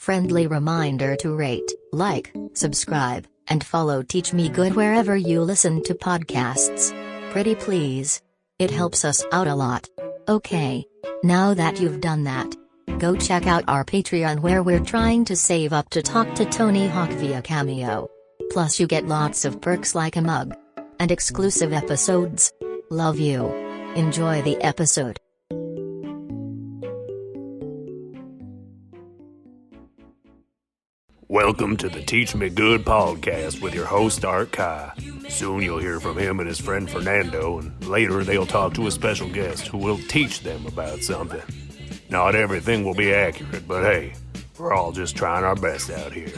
Friendly reminder to rate, like, subscribe, and follow Teach Me Good wherever you listen to podcasts. Pretty please. It helps us out a lot. Okay. Now that you've done that, go check out our Patreon where we're trying to save up to talk to Tony Hawk via Cameo. Plus you get lots of perks like a mug. And exclusive episodes. Love you. Enjoy the episode. Welcome to the Teach Me Good podcast with your host Art Kai. Soon you'll hear from him and his friend Fernando, and later they'll talk to a special guest who will teach them about something. Not everything will be accurate, but hey, we're all just trying our best out here.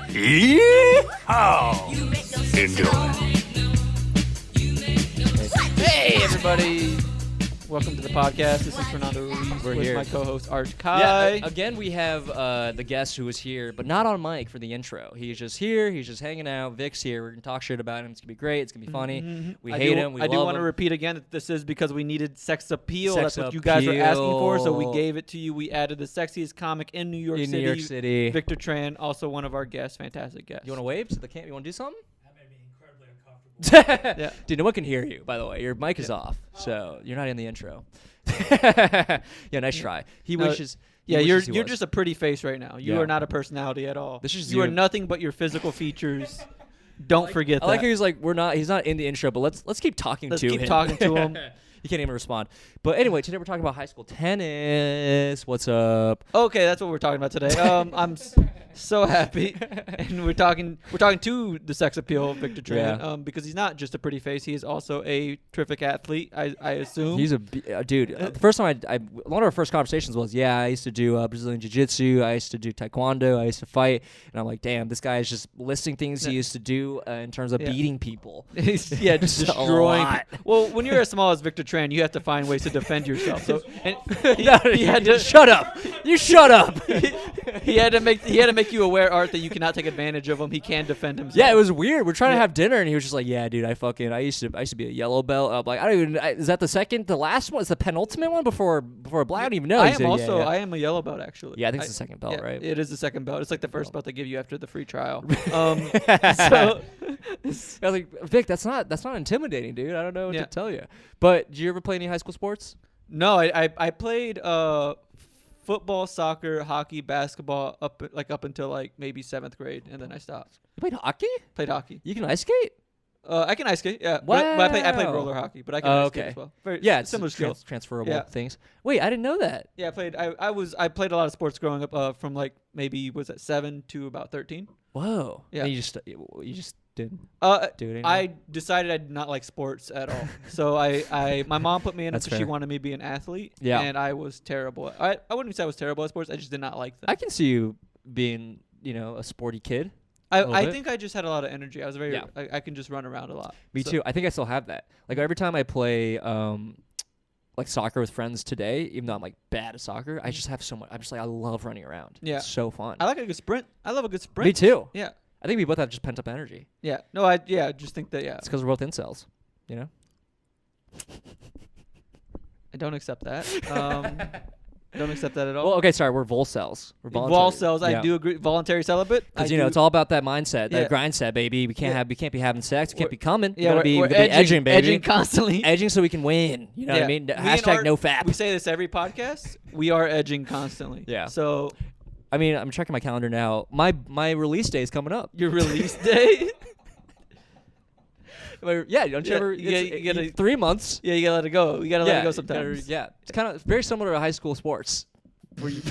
Yeehaw! Enjoy. Hey everybody! Welcome to the podcast. This is Fernando Ruiz with here. my co-host Art Kai. Yeah, again, we have the guest who was here, but not on mic for the intro. He's just here. He's just hanging out. Vic's here. We're going to talk shit about him. It's going to be great. It's going to be funny. Mm-hmm. We hate him. We I do love want to him. repeat again that this is because we needed sex appeal. Sex That's what you guys were asking for, so we appeal. gave it to you. We added the sexiest comic in New York In City. New York City. Victor Tran, also one of our guests. Fantastic guest. You want to wave to the camp? You want to do something? That made me incredibly uncomfortable. Yeah. Dude, no one can hear you, by the way. Your mic is off, so you're not in the intro. Yeah, nice try. He wishes... he Yeah, wishes he you're was. just a pretty face right now. You Yeah. are not a personality at all. This is you are you. nothing but your physical features. Don't forget I that. like how he's like, he's not in the intro, but let's keep talking Let's to keep him. talking to him. He can't even respond. But anyway, today we're talking about high school tennis. What's up? Okay, that's what we're talking about today. I'm so happy, and we're talking to the sex appeal of Victor Tran, Yeah. because he's not just a pretty face; he is also a terrific athlete. I assume. He's a dude. The first time one of our first conversations was, I used to do Brazilian Jiu-Jitsu. I used to do Taekwondo. I used to fight. And I'm like, damn, this guy is just listing things he used to do in terms of Yeah. beating people. just Just a destroying. lot. Well, when you're as small as Victor Tran, you have to find ways to defend yourself. So, and he had to to shut up. You shut up. he had to make you aware, Art, that you cannot take advantage of him. He can defend himself. Yeah, it was weird. We're trying to have dinner, and he was just like, "Yeah, dude, I used to be a yellow belt." I'm like, is that the last one? Is the penultimate one before black? I don't even know. I He am said, also yeah. I am a yellow belt actually. Yeah, I think it's the second belt, yeah, right? It is the second belt. It's like the first belt they give you after the free trial. So I was like, Vic, that's not intimidating, dude. I don't know what Yeah. to tell you. But did you ever play any high school sports? no, I played football, soccer, hockey, basketball up until like maybe 7th grade, and then I stopped. You played hockey? Played hockey. You can ice skate? I can ice skate. Yeah. But I played Wow. roller hockey, but I can Oh, ice okay. skate as well. Very Yeah, it's similar skills. transferable Yeah. things. Wait, I didn't know that. Yeah, I played a lot of sports growing up from like maybe was at 7 to about 13. Whoa. Yeah. And you just didn't do it anymore? I decided I did not like sports at all. So my mom put me in it That's because she fair. wanted me to be an athlete. Yeah. And I was terrible. I wouldn't even say I was terrible at sports. I just did not like them. I can see you being, a sporty kid. I little bit. think I just had a lot of energy. I was very Yeah. I can just run around a lot. Me So- too. I think I still have that. Like every time I play like soccer with friends today, even though I'm like bad at soccer, I just have so much. I'm just like I love running around. Yeah. It's so fun. I like a good sprint. I love a good sprint. Me too. Yeah. I think we both have just pent up energy. Yeah. No, I just think that It's because we're both incels. You know. I don't accept that. Don't accept that at all. Well, okay, sorry. We're volcells. We're voluntary. Wall cells, I do agree. Voluntary celibate. Because I it's do. all about that mindset, that Yeah. grind set, baby. We can't be having sex. We can't We're- be coming. Yeah, we're we gotta be edging, edging, baby. edging constantly. Edging so we can win. You know what I mean? Me and Hashtag Art, no fap. We say this every podcast. We are edging constantly. Yeah. So I mean, I'm checking my calendar now. My release day is coming up. your release day. Yeah, don't you Yeah, ever? you it's- gotta- 3 months. Yeah, you gotta let it go. You gotta let it go you gotta- sometimes. yeah, it's kind of very similar to high school sports, where you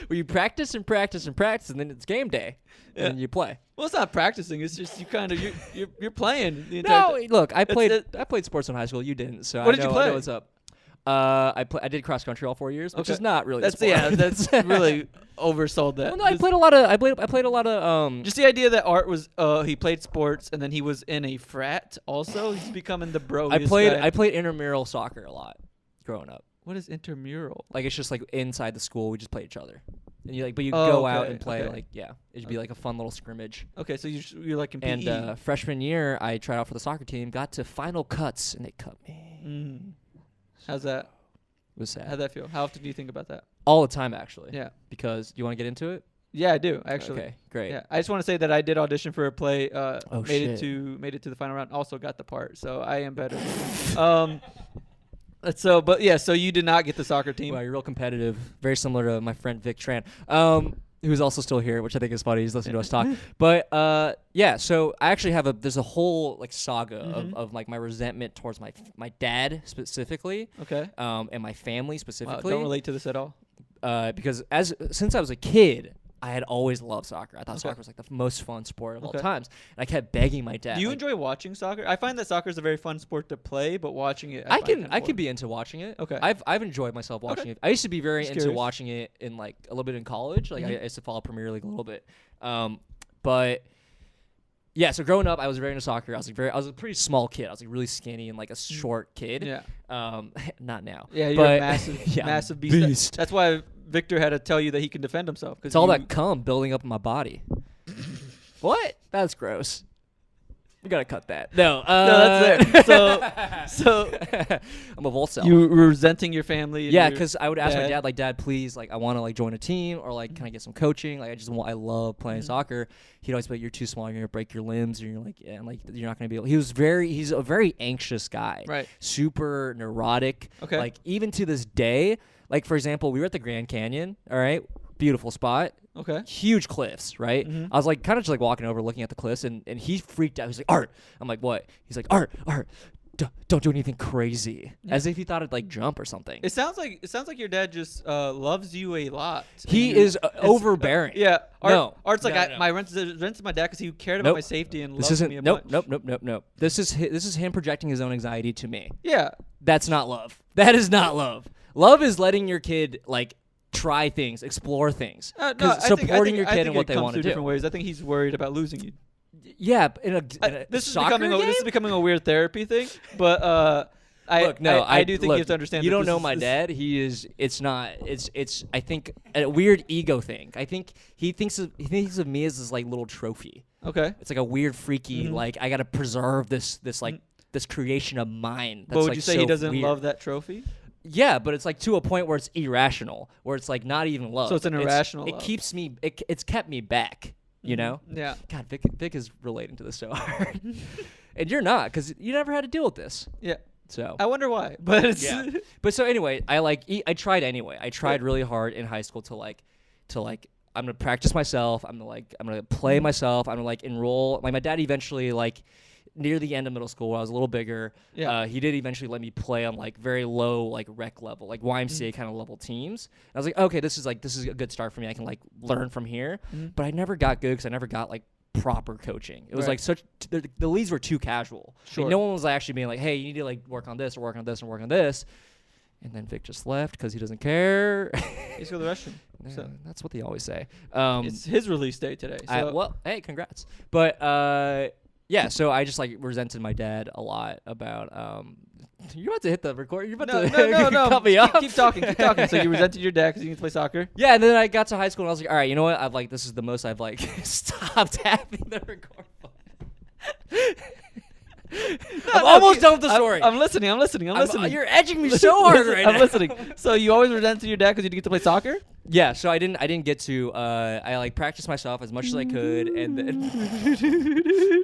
where you practice and practice and practice, and then it's game day, Yeah. and you play. Well, it's not practicing. It's just you kind of you're playing. The entire No, look, I It's- played sports in high school. You didn't, so What I did you know, I know play? what's up. I did cross country all 4 years, which Okay. is not really. That's a sport. that's really oversold that. Well, no, I played a lot of. Just the idea that Art was he played sports and then he was in a frat also. He's becoming the bro. I played intramural soccer a lot growing up. What is intramural? Like it's just like inside the school, we just play each other, and you Oh, go out okay, and play okay. it'd be like a fun little scrimmage. Okay, so you're like in PE. And freshman year, I tried out for the soccer team, got to final cuts, and they cut me. How's that? It was sad. How'd that feel? How often do you think about that? All the time, actually. Yeah. Because you want to get into it? Yeah, I do actually. Okay, great. Yeah, I just want to say that I did audition for a play. Made shit. it to the final round. Also got the part, so I am better. So you did not get the soccer team. Wow, you're real competitive. Very similar to my friend Vic Tran, who's also still here, which I think is funny. He's listening to us talk. But yeah, so I actually have there's a whole like saga of like my resentment towards my dad specifically. Okay. And my family Wow, specifically. don't relate to this at all. Because since I was a kid, I had always loved soccer. I thought soccer was like the most fun sport of all times. And I kept begging my dad. Do you like, enjoy watching soccer? I find that soccer is a very fun sport to play, but watching it, I could be into watching it. Okay. I've enjoyed myself watching it. I used to be very Just into curious. watching it in like a little bit in college. Like I used to follow Premier League a little bit. But yeah, so growing up, I was very into soccer. I was a pretty small kid. I was like really skinny and like a short kid. Yeah. Not now. Yeah, you're but, a massive, yeah, massive beast. beast. That's why Victor had to tell you that he can defend himself. It's all that cum building up in my body. What? That's gross. We gotta cut that. No, that's it. So I'm a Volcel. you were resenting your family. And Yeah, your because I would ask my dad, like, Dad, please, like, I want to like join a team, or like, can I get some coaching? Like, I love playing soccer. He'd always be like, you're too small, you're gonna break your limbs, and you're like, yeah, and like, you're not gonna be able. He's a very anxious guy, Right. Super neurotic. Okay. Like, even to this day, like for example, we were at the Grand Canyon. All right, beautiful spot. Okay. Huge cliffs, right? I was like kind of just like walking over, looking at the cliffs, and he freaked out. He's like, Art. I'm like, what? He's like, Art, don't do anything crazy. As if he thought I'd like jump or something. It sounds like your dad just loves you a lot. He is overbearing. Yeah. Art's like, No. my rented my dad because he cared about my safety and This loved isn't. me a Nope. bunch. Nope. This is him projecting his own anxiety to me. Yeah. That's not love. That is not love. Love is letting your kid like try things, explore things, No, supporting your kid and what they want to do. Different ways. I think he's worried about losing you. Yeah, in a This is soccer becoming game? this is becoming a weird therapy thing, but I do think you have to understand. You that don't this know is- my this- dad. He is. It's not. It's. I think a weird ego thing. I think he thinks of me as this like little trophy. Okay. It's like a weird, freaky. Like I gotta preserve this like this creation of mine. That's But would like you say so he doesn't weird. love that trophy? Yeah, but it's like to a point where it's irrational, where it's like not even love. So it's an irrational It love. keeps me. It's kept me back. You know. Yeah. God, Vic is relating to this so hard, and you're not, because you never had to deal with this. Yeah. So I wonder why, but it's yeah. But so anyway, I tried anyway. I tried really hard in high school to like I'm gonna practice myself. I'm gonna play myself. I'm gonna like enroll. Like my dad eventually like near the end of middle school, I was a little bigger. Yeah. He did eventually let me play on like very low like rec level, like YMCA kind of level teams. And I was like, okay, this is a good start for me. I can like learn from here. But I never got good because I never got like proper coaching. It was Right. like the leagues were too casual. Sure. Like, no one was actually being like, hey, you need to like work on this or work on this and work on this. And then Vic just left because he doesn't care. He's go to the restroom. Yeah, So that's what they always say. it's his release day today. So well, hey, congrats. But yeah, so I just like resented my dad a lot about. You're about to hit the record. You're about to no. cut me off. Keep talking. So you resented your dad because you need to play soccer. Yeah, and then I got to high school and I was like, all right, you know what? I've like this is the most I've like stopped having the record button. I'm almost done with the story. I'm listening. You're edging me so hard right now. I'm listening. So you always resented your dad because you didn't get to play soccer? Yeah, so I didn't get to. I like practiced myself as much as I could, and then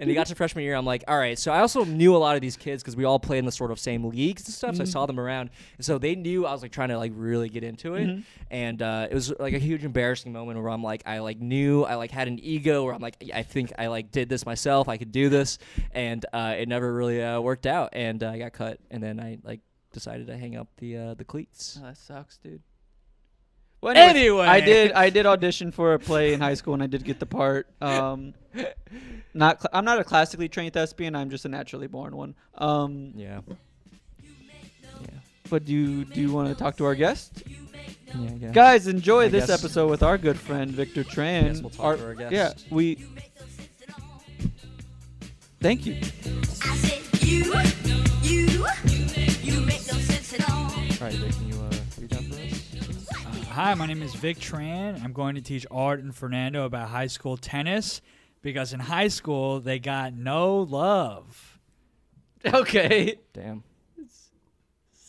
and he got to freshman year. I'm like, all right. So I also knew a lot of these kids because we all played in the sort of same leagues and stuff. So I saw them around, and so they knew I was like trying to like really get into it, and it was like a huge embarrassing moment where I'm like, I like knew I like had an ego where I'm like, I think I like did this myself. I could do this, and it never really worked out, and I got cut, and then I like decided to hang up the cleats. Oh, that sucks, dude. Well, anyways, Anyway. I did audition for a play in high school and I did get the part. I'm not a classically trained thespian. I'm just a naturally born one. Yeah. But do you want to talk to our guest? Yeah. Guys, enjoy I this guess- episode with our good friend Victor Tran. Guess we'll talk to our guest. Yeah, Thank you. I said you make no sense at all. All right, Vic, can you read that for us? Hi, my name is Vic Tran. I'm going to teach Art and Fernando about high school tennis because in high school they got no love. Okay. Damn.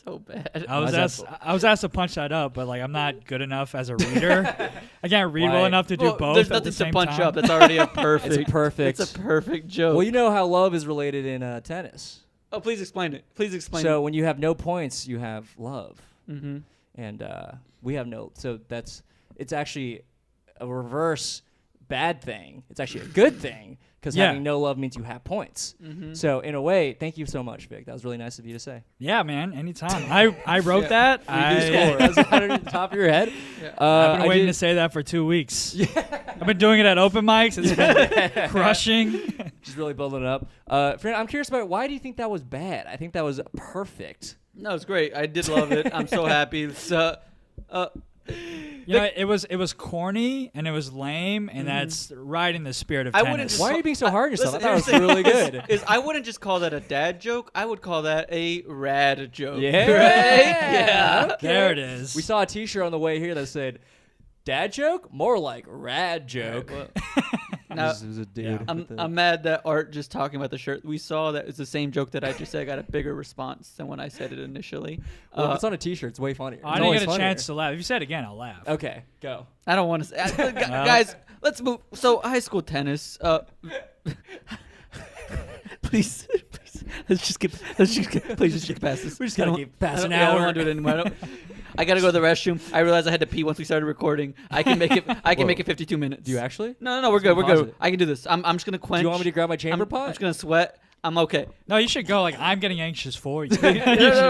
so bad. I was Why asked. is that I was asked to punch that up, but like I'm not good enough as a reader. I can't read well Why? enough to do Well, both. there's at nothing the to same punch time. up. That's already a perfect. It's perfect. It's a perfect joke. Well, you know how love is related in tennis. Oh, please explain it. Please explain So when you have no points, you have love, it. Mm-hmm. and we have no. So it's actually a reverse bad thing. It's actually a good thing because Yeah. having no love means you have points. Mm-hmm. So in a way, thank you so much, Vic. That was really nice of you to say. Yeah, man. Anytime. I wrote Yeah. that. We do score. That's out of the top of your head. Yeah. I've been I waiting did- to say that for 2 weeks. I've been doing it at open mics. It's been crushing. Just really building it up. Friend, I'm curious about why do you think that was bad? I think that was perfect. No, it's great. I did love it. I'm so happy. It's, You know, it was corny and it was lame, and that's right in the spirit of I tennis. wouldn't just Why are you being so hard on yourself? Listen, I thought it here's was really good. Is I wouldn't just call that a dad joke. I would call that a rad joke. Yeah. Right? Yeah. There it is. We saw a T-shirt on the way here that said, "Dad joke, more like rad joke." Well, now, This is a dude. I'm mad that Art just talking about the shirt. We saw that it's the same joke that I just said. I got a bigger response than when I said it initially. Well, if it's on a T-shirt, it's way funnier. I It's didn't always get a funnier. chance to laugh. If you say it again, I'll laugh. Okay, go. I don't want to say. Guys, let's move. So high school tennis. Please, let's just get please just get past this. We just gotta I don't- keep past I an don't- yeah, I don't hour. want to do it anymore. I gotta go to the restroom. I realized I had to pee once we started recording. I can make it. I can Whoa. make it 52 minutes. Do you actually? No, we're good. We're pause good. it. I can do this. I'm just gonna quench. Do you want me to grab my chamber I'm pot? just gonna sweat. I'm okay. No, you should go. Like I'm getting anxious for you. No,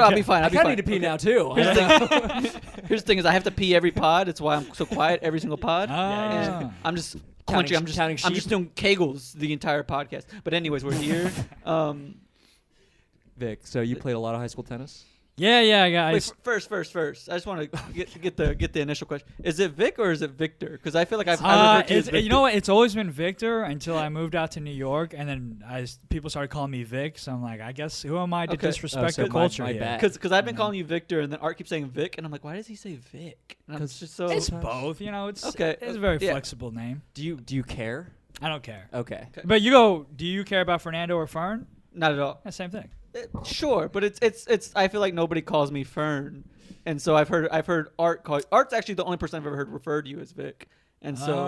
I'll be fine. I I'll be kind fine. of need to pee now too. Here's the thing: is I have to pee every pod. It's why I'm so quiet every single pod. Ah. And I'm just quenching. Counting I'm just doing kegels the entire podcast. But anyways, we're here. Vic, so you played a lot of high school tennis? Yeah, guys. Wait, first. I just want to get the initial question. Is it Vic or is it Victor? Because I feel like I refer to you as Victor. You know what? It's always been Victor until I moved out to New York, and then people started calling me Vic. So I'm like, I guess who am I to Okay. disrespect so the my culture? bad. here? Because I've been calling you Victor, and then Art keeps saying Vic, and I'm like, why does he say Vic? And I'm just so. It's both. You know, it's Okay. It's a very Yeah. flexible name. Do you care? I don't care. Okay. But you go. Do you care about Fernando or Fern? Not at all. Yeah, same thing. Sure, but it's. I feel like nobody calls me Fern, and so I've heard Art call. Art's actually the only person I've ever heard refer to you as Vic, and so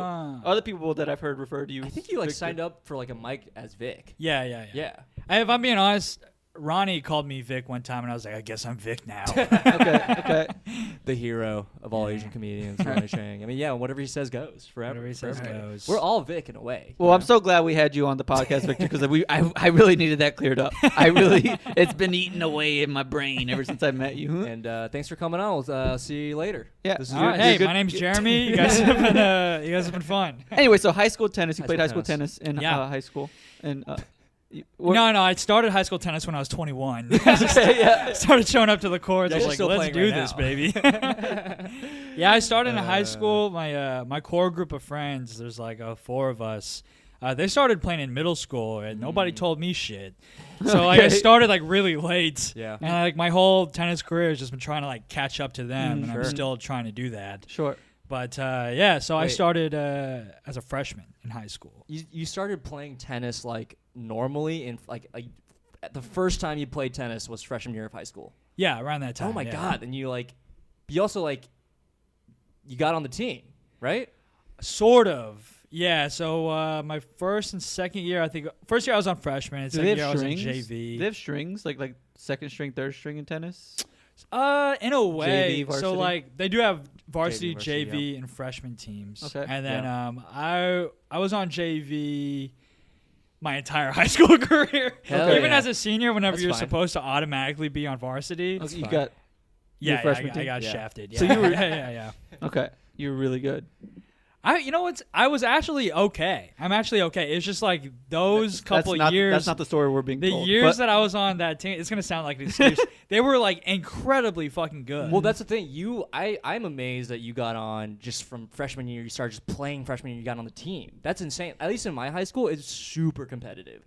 other people that I've heard refer to you. I think you signed up for like a mic as Vic. Yeah. Yeah. If I'm being honest, Ronnie called me Vic one time, and I was like, I guess I'm Vic now. Okay. The hero of all Asian comedians, Ronnie Chang. I mean, yeah, whatever he says goes forever. Whatever he says forever. goes. We're all Vic in a way. Well, I'm so glad we had you on the podcast, Victor, because I really needed that cleared up. It's been eating away in my brain ever since I met you. And thanks for coming on. We'll see you later. Yeah. This is All your- right, you're hey, good. my name's Jeremy. You guys have been fun. Anyway, so high school tennis. You High played school high school tennis in Yeah. high school, and No, I started high school tennis when I was 21. yeah. Started showing up to the courts. I Yeah, was you're like, still let's playing do right this, now. baby. Yeah, I started in high school. My core group of friends, there's like 4 of us. They started playing in middle school, and nobody told me shit. So like, I Okay. started like really late. Yeah. And like my whole tennis career has just been trying to like catch up to them, and Sure. I'm still trying to do that. Sure. But yeah, so I Wait. started as a freshman in high school. You started playing tennis like normally in like the first time you played tennis was freshman year of high school. Yeah, around that time. Oh my yeah. god! And you also you got on the team, right? Sort of. Yeah, so my first and second year, I think first year I was on freshman, and Do they second year I have was in strings? JV. They have strings like second string, third string in tennis. In a way. JV, So varsity? like they do have varsity, varsity, JV, and freshman teams. Okay. And then I was on JV my entire high school career. Hell Even yeah. as a senior, whenever That's you're fine. supposed to automatically be on varsity. Okay, you fine. got Yeah, freshman I team? got Yeah. shafted. Yeah. So you were- yeah. okay. You were really good. You know what? I was actually okay. I'm actually okay. It's just like those couple that's not, years. That's not the story we're being The told. years but- that I was on that team, it's gonna sound like an excuse. They were like incredibly fucking good. Well, that's the thing. I'm amazed that you got on just from freshman year. You started just playing freshman year. You got on the team. That's insane. At least in my high school, it's super competitive.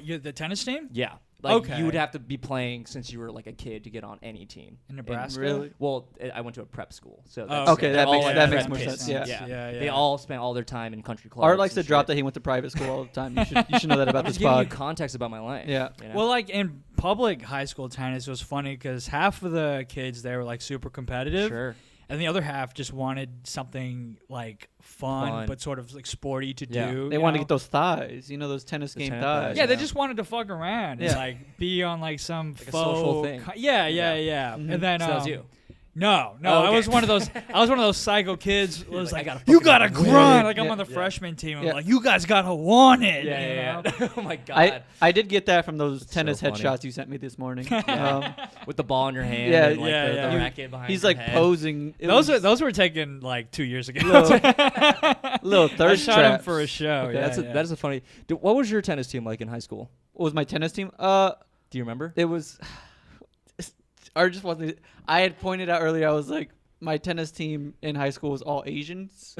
you're the tennis team Yeah. Like Okay. you would have to be playing since you were like a kid to get on any team. in Nebraska. really? Well, I went to a prep school, so Oh, okay, they're that all makes- like that prep makes more kids. sense, yeah. Yeah, They yeah. all spent all their time in country clubs. Art likes to and drop shit. that he went to private school all the time. You should know that I'm about just this giving you pod. context about my life. Yeah. you know? Well, like in public high school tennis was funny because half of the kids there were like super competitive. Sure. And the other half just wanted something like fun. But sort of like sporty to do. They wanted to get those thighs, those tennis game tennis thighs. thighs. Yeah, they just wanted to fuck around and Yeah. like be on like some Like a faux social thing. Yeah. Mm-hmm. And then So that was you. No, Oh, okay. I was one of those. I was one of those psycho kids. Who was like, like, I gotta you fucking gotta win." grind. Like I'm Yeah. on the freshman team. I'm Yeah. like, you guys gotta want it. Yeah, you know? yeah. Oh my god. I did get that from those tennis so funny. headshots you sent me this morning. With the ball in your hand. Yeah, and, like, yeah, the yeah. racket behind He's your like head. posing. It Those was were taken like 2 years ago. little I thirst shot him traps. for a show. Okay, Yeah, That is a funny. What was your tennis team like in high school? What was my tennis team? Do you remember? It was. I just wasn't. I had pointed out earlier. I was like, my tennis team in high school was all Asians,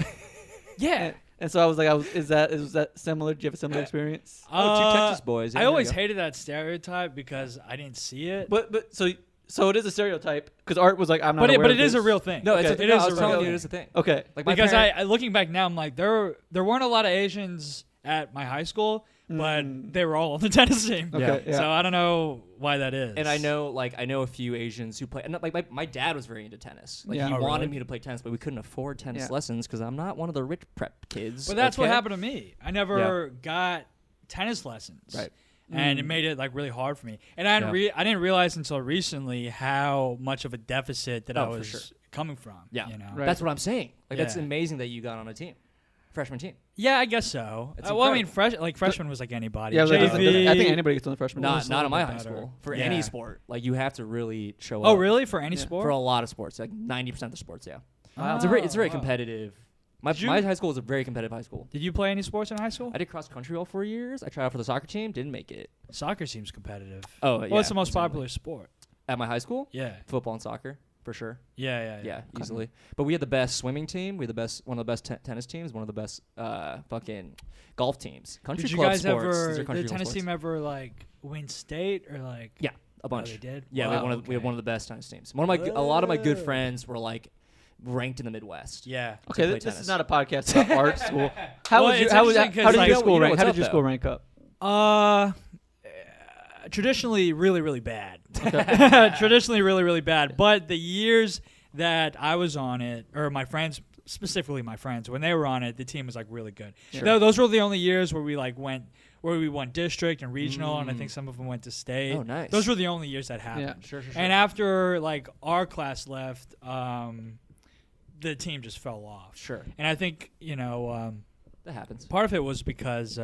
yeah. and so I was like, is that similar? Do you have a similar experience? Oh, two Texas boys. Yeah, I there always you go. hated that stereotype because I didn't see it. But so it is a stereotype because Art was like, I'm not. But aware it of is a this. real thing. No, it's Okay. a, It no, is I a was real telling you, thing. it is a thing. Okay. Like my Because parent- I looking back now, I'm like there weren't a lot of Asians at my high school, but they were all on the tennis team. Okay. Yeah. So I don't know why that is. And I know a few Asians who play. And like my dad was very into tennis. Like Yeah. he Oh, wanted really? me to play tennis, but we couldn't afford tennis Yeah. lessons because I'm not one of the rich prep kids. But that's what okay? happened to me. I never got tennis lessons. Right. And it made it like really hard for me. And I didn't realize until recently how much of a deficit that I Oh, for was sure. coming from. Yeah, You know? Right. That's what I'm saying. Like that's Yeah. amazing that you got on a team, freshman team. Yeah, I guess so. It's Well, I mean, incredible. freshman was like anybody. Yeah, JV. I think anybody gets on the freshman. Not a not little in my bit high better. school for Yeah. any sport. Like you have to really show up. Oh, really? For any Yeah. sport? For a lot of sports, like 90% of the sports. Yeah, Wow. it's very Wow. competitive. My Did you- my high school was a very competitive high school. Did you play any sports in high school? I did cross country all 4 years. I tried out for the soccer team, didn't make it. Soccer seems competitive. Oh, Well, yeah, it's the most exactly. popular sport. At my high school. Yeah. Football and soccer for sure. Yeah. Yeah, easily. But we had the best swimming team. We had one of the best tennis teams. One of the best fucking golf teams. Country Did you club guys sports. These ever? are Did country the club tennis sports. team ever like win state or like? Yeah, a bunch. they did? Yeah, we Wow, had we had okay. one of the best tennis teams. A lot of my good Whoa. friends were like ranked in the Midwest. Yeah. Okay, play this tennis. is not a podcast about art school. How Well, was your, it's how was interesting how 'cause, did like, your school you know rank? what's How up, did your though. school rank up? Traditionally, really, really bad. Traditionally, really, really bad. But the years that I was on it, or my friends, specifically my friends, when they were on it, the team was like really good. Those were the only years where we like went, where we won district and regional, and I think some of them went to state. Oh, nice. Those were the only years that happened. Yeah. Sure. And after like our class left, the team just fell off. Sure. And I think That happens. part of it was because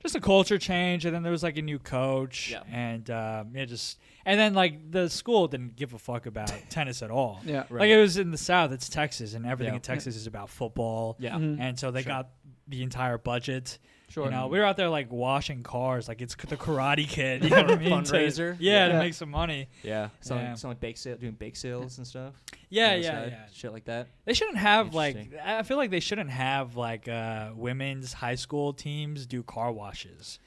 just a culture change, and then there was like a new coach, Yeah. and and then like the school didn't give a fuck about tennis at all. Yeah. Like it was in the South, it's Texas, and everything Yeah. in Texas is about football. Yeah. Mhm. And so they got the entire budget. Sure. You know, we were out there like washing cars, like it's the Karate Kid. You know what I mean? Fundraiser. Yeah, to Yeah. make some money. Yeah. Yeah. Selling doing bake sales and stuff. Yeah, on the yeah, side, yeah. Shit like that. They shouldn't have like. Interesting. I feel like they shouldn't have like women's high school teams do car washes.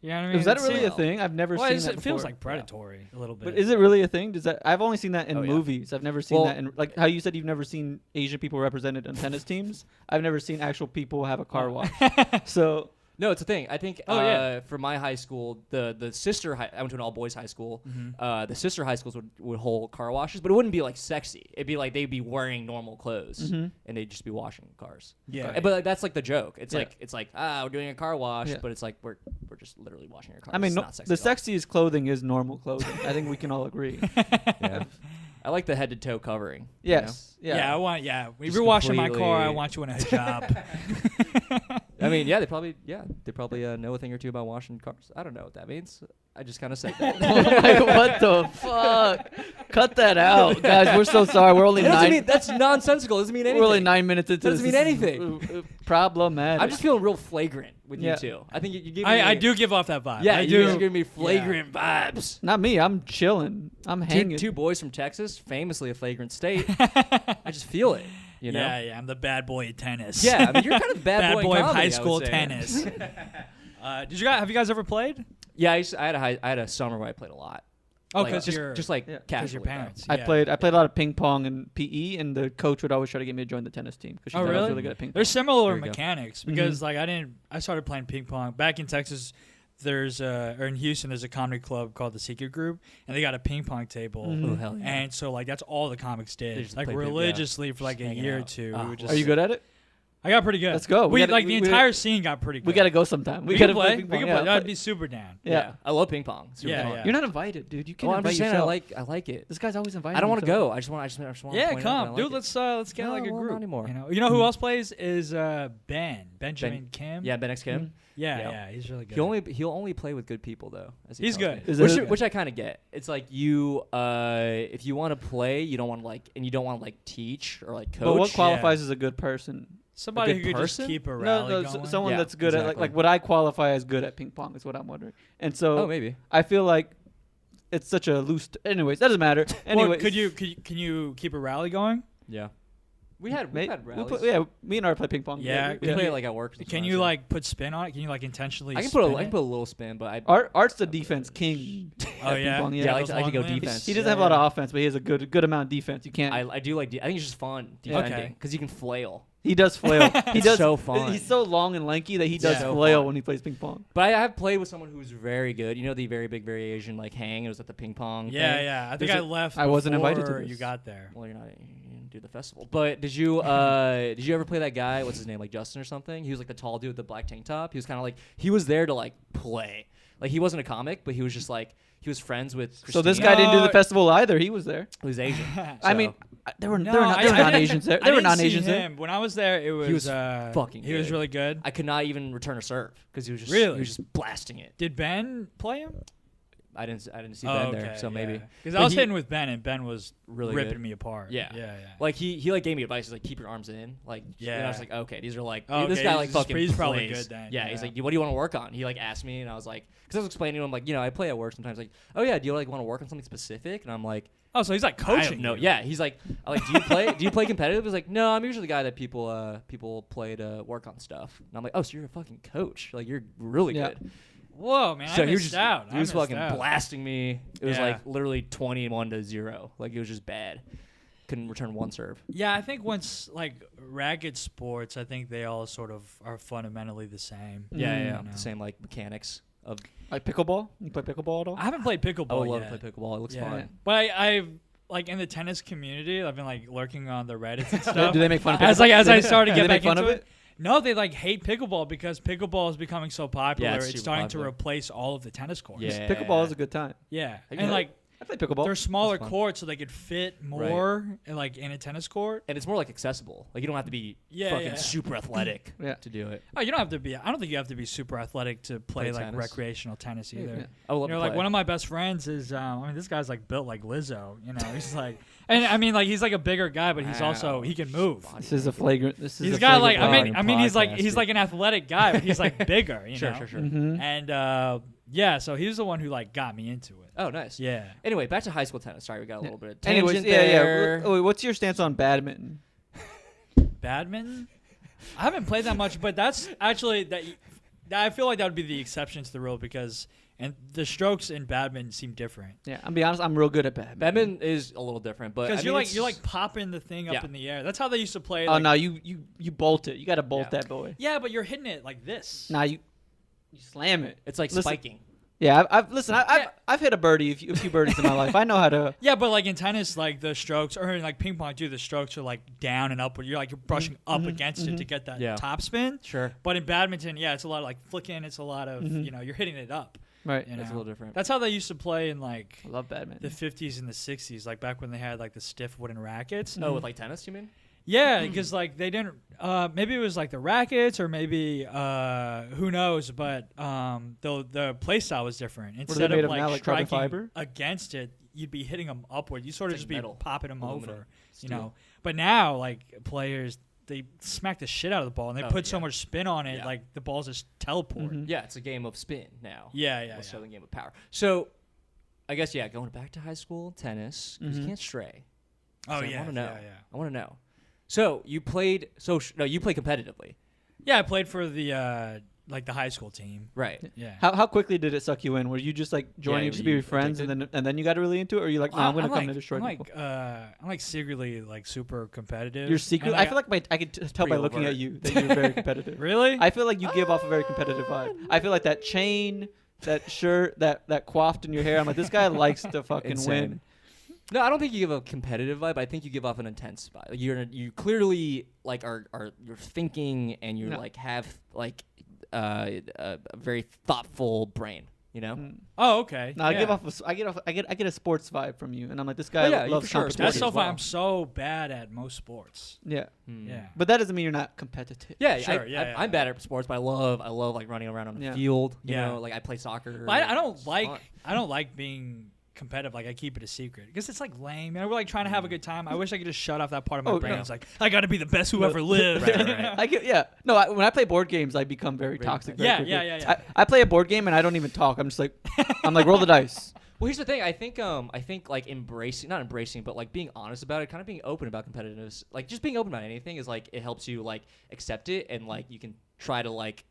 You know what I mean? Is that It really a seems- thing? I've never Well, seen it's- that it feels before. like predatory a little bit. But is it really a thing? Does that? I've only seen that in Oh, yeah. movies. I've never seen Well- that in like how you said you've never seen Asian people represented on tennis teams. I've never seen actual people have a car wash. So No, it's a thing. I think Oh, yeah. for my high school, the sister I went to an all boys high school. Mm-hmm. The sister high schools would hold car washes, but it wouldn't be like sexy. It'd be like they'd be wearing normal clothes and they'd just be washing cars. Yeah. But like, that's like the joke. It's Yeah. like we're doing a car wash, Yeah. but it's like we're just literally washing your car. I mean, It's no, not sexy the at all. sexiest clothing is normal clothing. I think we can all agree. Yeah. I like the head to toe covering. you Yes. Yeah, Yeah. I want. Yeah, if Just you're washing my car, I completely- want you in a hijab. know? I mean, they probably know a thing or two about washing cars. I don't know what that means. I just kind of said that. Like, what the fuck? Cut that out, guys. We're so sorry. We're only It doesn't nine. mean, that's nonsensical. It doesn't mean anything. We're only 9 minutes into Doesn't this. mean This is, anything. Problematic. I'm just feeling real flagrant with Yeah. you two. I think you give me. I do give off that vibe. Yeah, I you do. guys are giving me flagrant vibes. Not me. I'm chilling. I'm hanging. Two boys from Texas, famously a flagrant state. I just feel it. You know. Yeah, I'm the bad boy at tennis. Yeah, I mean, you're kind of the bad, boy in of comedy, high I would school say. tennis. Have you guys ever played? Yeah, I had a summer where I played a lot. Oh, Like, because just like yeah, 'cause casually. your though. parents. I yeah. played a lot of ping pong and PE, and the coach would always try to get me to join the tennis team because she Oh, thought I was really? really good at ping pong. There's similar There you go. mechanics because like I started playing ping pong back in Texas. there's or in Houston there's a comedy club called the Secret Group, and they got a ping pong table. Oh hell yeah. And so like that's all the comics They did, just like play ping- yeah. religiously for like Just a hanging year or out. two. Ah, We would just, Are you good at it? I got pretty good. Let's go. We gotta- like the we- entire scene got pretty good. We gotta go sometime. We gotta can play. ping We pong, can yeah. play. That'd be super down. Yeah. I love ping pong. Super Yeah, fun. yeah. You're not invited, dude. You can't Well, I'm invite just saying yourself. I like it. This guy's always invited. I don't want to himself. go. I just want to Yeah, point out come, that I dude. like it. Let's get No, like a well, not group. anymore. You know who else plays is Benjamin Kim. Yeah, Ben X Kim. Mm-hmm. yeah, yeah. yeah, he's really good. He'll only play with good people though. As he He's tells good. me. Is it- Which I kind of get. It's like you if you want to play, you don't want to you don't want to like teach or like coach. But what qualifies as a good person? Somebody a who good could just person? keep a No, rally no, going. someone Yeah, that's good at exactly. like what I qualify as good at ping pong is what I'm wondering. And so Oh, maybe. I feel like it's such a loose. Anyways, that doesn't matter. Well, Anyway, can you keep a rally going? Yeah. We've had we'll rallies. yeah, me and Art play ping pong. Yeah, We play like at work. Can you like put spin on it? Can you like intentionally? I can spin put it? a little spin, but I Art's the defense king. Oh at ping yeah, pong, Yeah, I like those to go long limbs. defense. He doesn't Yeah, have a lot yeah. of offense, but he has a good amount of defense. You can't. I do like I think it's just fun Yeah. defending Okay. because you can flail. He does flail. He It's does. so fun. He's so long and lanky that he does So flail fun. when he plays ping pong. But I have played with someone who's very good. You know the very big variation like hang. It was at the ping pong. Yeah, thing? yeah. I think There's I left. I wasn't invited to before this. You got there. Well, you didn't do the festival. But did you ever play that guy? What's his name? Like Justin or something? He was like the tall dude with the black tank top. He was kind of like he was there to like play. Like he wasn't a comic, but he was just like he was friends with. So this Christina, guy didn't do the No. festival either. He was there. who was Asian. I So, mean, there were No, there were I didn't- non-Asians there. I There were didn't see non-Asians there. him. When I was there, it was was fucking He was good. really good. I could not even return a serve because he was just Really? he was just blasting it. Did Ben play him? I didn't see Ben there, so maybe. Because But I was he- hitting with Ben, and Ben was Really ripping good. me apart. Yeah. yeah. Like he like gave me advice. He's like keep your arms in. Like yeah. And I was like okay, these are like Oh, this okay, guy like he's fucking he's probably plays. good then. Yeah, he's like, what do you want to work on? He like asked me, and I was like, because I was explaining to him like, I play at work sometimes. Like, oh yeah, do you like want to work on something specific? And I'm like, Oh, so he's like I coaching. have no. you. Yeah, he's like, I'm like, do you play competitive? He's like, no, I'm usually the guy that people play to work on stuff. And I'm like, oh, so you're a fucking coach? Like you're really Yeah. good. Whoa, man! So I he was missed just out. he was I missed fucking out. blasting me. It was Yeah. like literally 21-0. Like it was just bad. Couldn't return one serve. Yeah, I think once like racket sports, I think they all sort of are fundamentally the same. Yeah, Mm. yeah. You know. The same like mechanics of. Like pickleball. You play pickleball at all? I haven't played pickleball I would love yet. to play pickleball. It looks Yeah. fun. But I've like in the tennis community, I've been like lurking on the Reddits and stuff. Do they make fun of as pickleball? I started to Do get they back make fun into of it? No, they like hate pickleball because pickleball is becoming so popular. Yeah, it's it's super starting popular. to replace all of the tennis courts. Yeah. Pickleball is a good time. Yeah. you And know- like I play pickleball. they're smaller That's fun. courts so they could fit more like in a tennis court. And it's more like accessible. Like you don't have to be Yeah, fucking yeah. super athletic Yeah. to do it. Oh, you don't have to be. I don't think you have to be super athletic to play Play like tennis? recreational tennis either. Yeah. I would love You know, to like play. one of my best friends is. I mean, this guy's like built like Lizzo. You know, he's like, and I mean, like he's like a bigger guy, but he's also he can move. This is a flagrant. This is He's a got like flagrant I mean he's like podcast, an athletic guy, but he's like bigger. You know? Sure. Mhm. And yeah, so he was the one who like got me into it. Oh, nice. Yeah. Anyway, back to high school tennis. Sorry, we got a little bit of Anyways, tangent yeah. there. Oh, what's your stance on badminton? Badminton. I haven't played that much, but that's actually that. I feel like that would be the exception to the rule because and the strokes in badminton seem different. Yeah, I'm be honest. I'm real good at badminton. Badminton is a little different, but Because I you're mean, like you're like popping the thing up Yeah. in the air. That's how they used to play. Oh like- no, you bolt it. You got to bolt Yeah. that boy. Yeah, but you're hitting it like this. Nah, you slam it. it's like Listen- spiking. Yeah, I've Yeah. I've hit a birdie, a few birdies in my life. I know how to. Yeah, but like in tennis, like the strokes, or in like ping pong too, the strokes are like down and upward. You're like you're brushing up against it to get that Yeah. top spin. Sure. But in badminton, yeah, it's a lot of like flicking. It's a lot of you're hitting it up. Right. You know? It's a little different. That's how they used to play in like I love badminton. the 50s and the 60s, like back when they had like the stiff wooden rackets. Oh, with like tennis, you mean? Yeah, because like they didn't. Maybe it was like the rackets, or maybe who knows. But the play style was different. they Instead made of of now, like like carbon striking fiber? against it, you'd be hitting them upward. You sort of It's just like be metal, popping them aluminum, over, steel. you know. But now like players, they smack the shit out of the ball and they Oh, put so yeah. much spin on it, Yeah. like the balls just teleport. Yeah, it's a game of spin now. Yeah, yeah, Less so yeah. than a game of power. So, I guess going back to high school tennis because you can't stray. Oh So yeah, I want to know. yeah. I want to know. So you played. No, you play competitively, Yeah, I played for the like the high school team. right? Yeah. How quickly did it suck you in? Were you just like joining Yeah, just to were be you with friends addicted? and then you got really into it, or you like, no, I'm gonna come to destroy I'm people? I'm like secretly like super competitive. You're secret. And, I feel like I could tell by Pretty looking at overt. you that you're very competitive. really. I feel like you give off a very competitive vibe. I feel like that chain that shirt, that coiffed in your hair. I'm like, this guy likes to fucking Insane. win. No, I don't think you give a competitive vibe. I think you give off an intense vibe. Like, you clearly like are you're thinking and you like have like a very thoughtful brain. You know? Oh, okay. No, I get a sports vibe from you, and I'm like, this guy yeah, loves for sure. competition. That's so as fun. well. I'm so bad at most sports. Yeah, Yeah. but that doesn't mean you're not competitive. Yeah, Sure, yeah. I'm bad at sports, but I love like running around on the Yeah. field. You Yeah. know, like I play soccer. But I don't It's like fun. being competitive. Like I keep it a secret because it's like lame. And we're like trying to have a good time. I wish I could just shut off that part of my brain. no. It's like I got to be the best who ever lived. Right. When I play board games, I become very toxic. Very Yeah, quickly. yeah. I play a board game and I don't even talk. I'm just like, roll the dice. Well, here's the thing. I think like not embracing, but like being honest about it, kind of being open about competitiveness, like just being open about anything is like it helps you like accept it and like you can try to like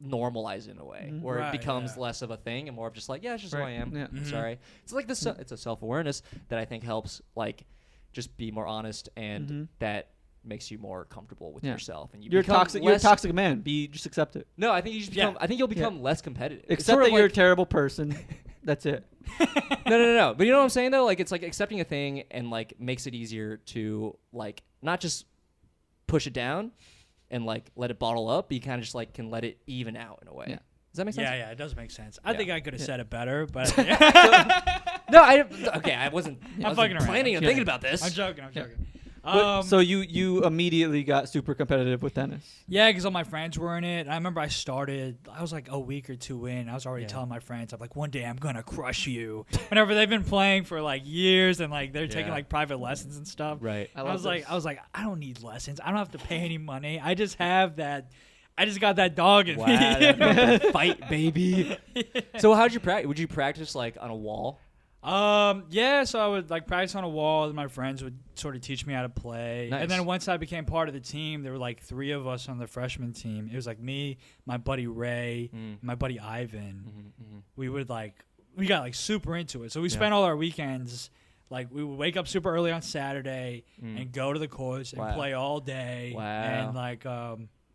normalize it in a way where Right, it becomes yeah. less of a thing and more of just like, yeah, it's just who I Right, am. yeah. I'm sorry. It's like this. It's a self-awareness that I think helps like just be more honest and that makes you more comfortable with Yeah. yourself and You're become toxic. You're a less- toxic man. Just accept it. No, I think you just become. Yeah. I think you'll become less competitive. It's Accept sort that of you're a like- terrible person. That's it. No. But you know what I'm saying though? Like it's like accepting a thing and like makes it easier to like not just push it down and like let it bottle up, but you kind of just like can let it even out in a way. Yeah. Does that make sense? Yeah, it does make sense. I Yeah. think I could have said it better, but No, I wasn't fucking around. planning on Yeah. thinking about this. I'm joking. I'm joking. But, so you immediately got super competitive with tennis. Yeah, because all my friends were in it. I remember I was like a week or two in. I was already telling my friends, I'm like, one day I'm going to crush you. Whenever they've been playing for like years and like they're taking Yeah. like private lessons and stuff. Right. I I love was like, this. I don't need lessons. I don't have to pay any money. I just have that. I just got that dog in Wow, me. that fight, baby. So how'd you practice? Would you practice like on a wall? Yeah, so I would like practice on a wall and my friends would sort of teach me how to play. Nice. And then once I became part of the team, there were like 3 of us on the freshman team. It was like me, my buddy Ray, my buddy Ivan. We got like super into it. So we spent all our weekends like we would wake up super early on Saturday and go to the courts and Wow. play all day. Wow. And like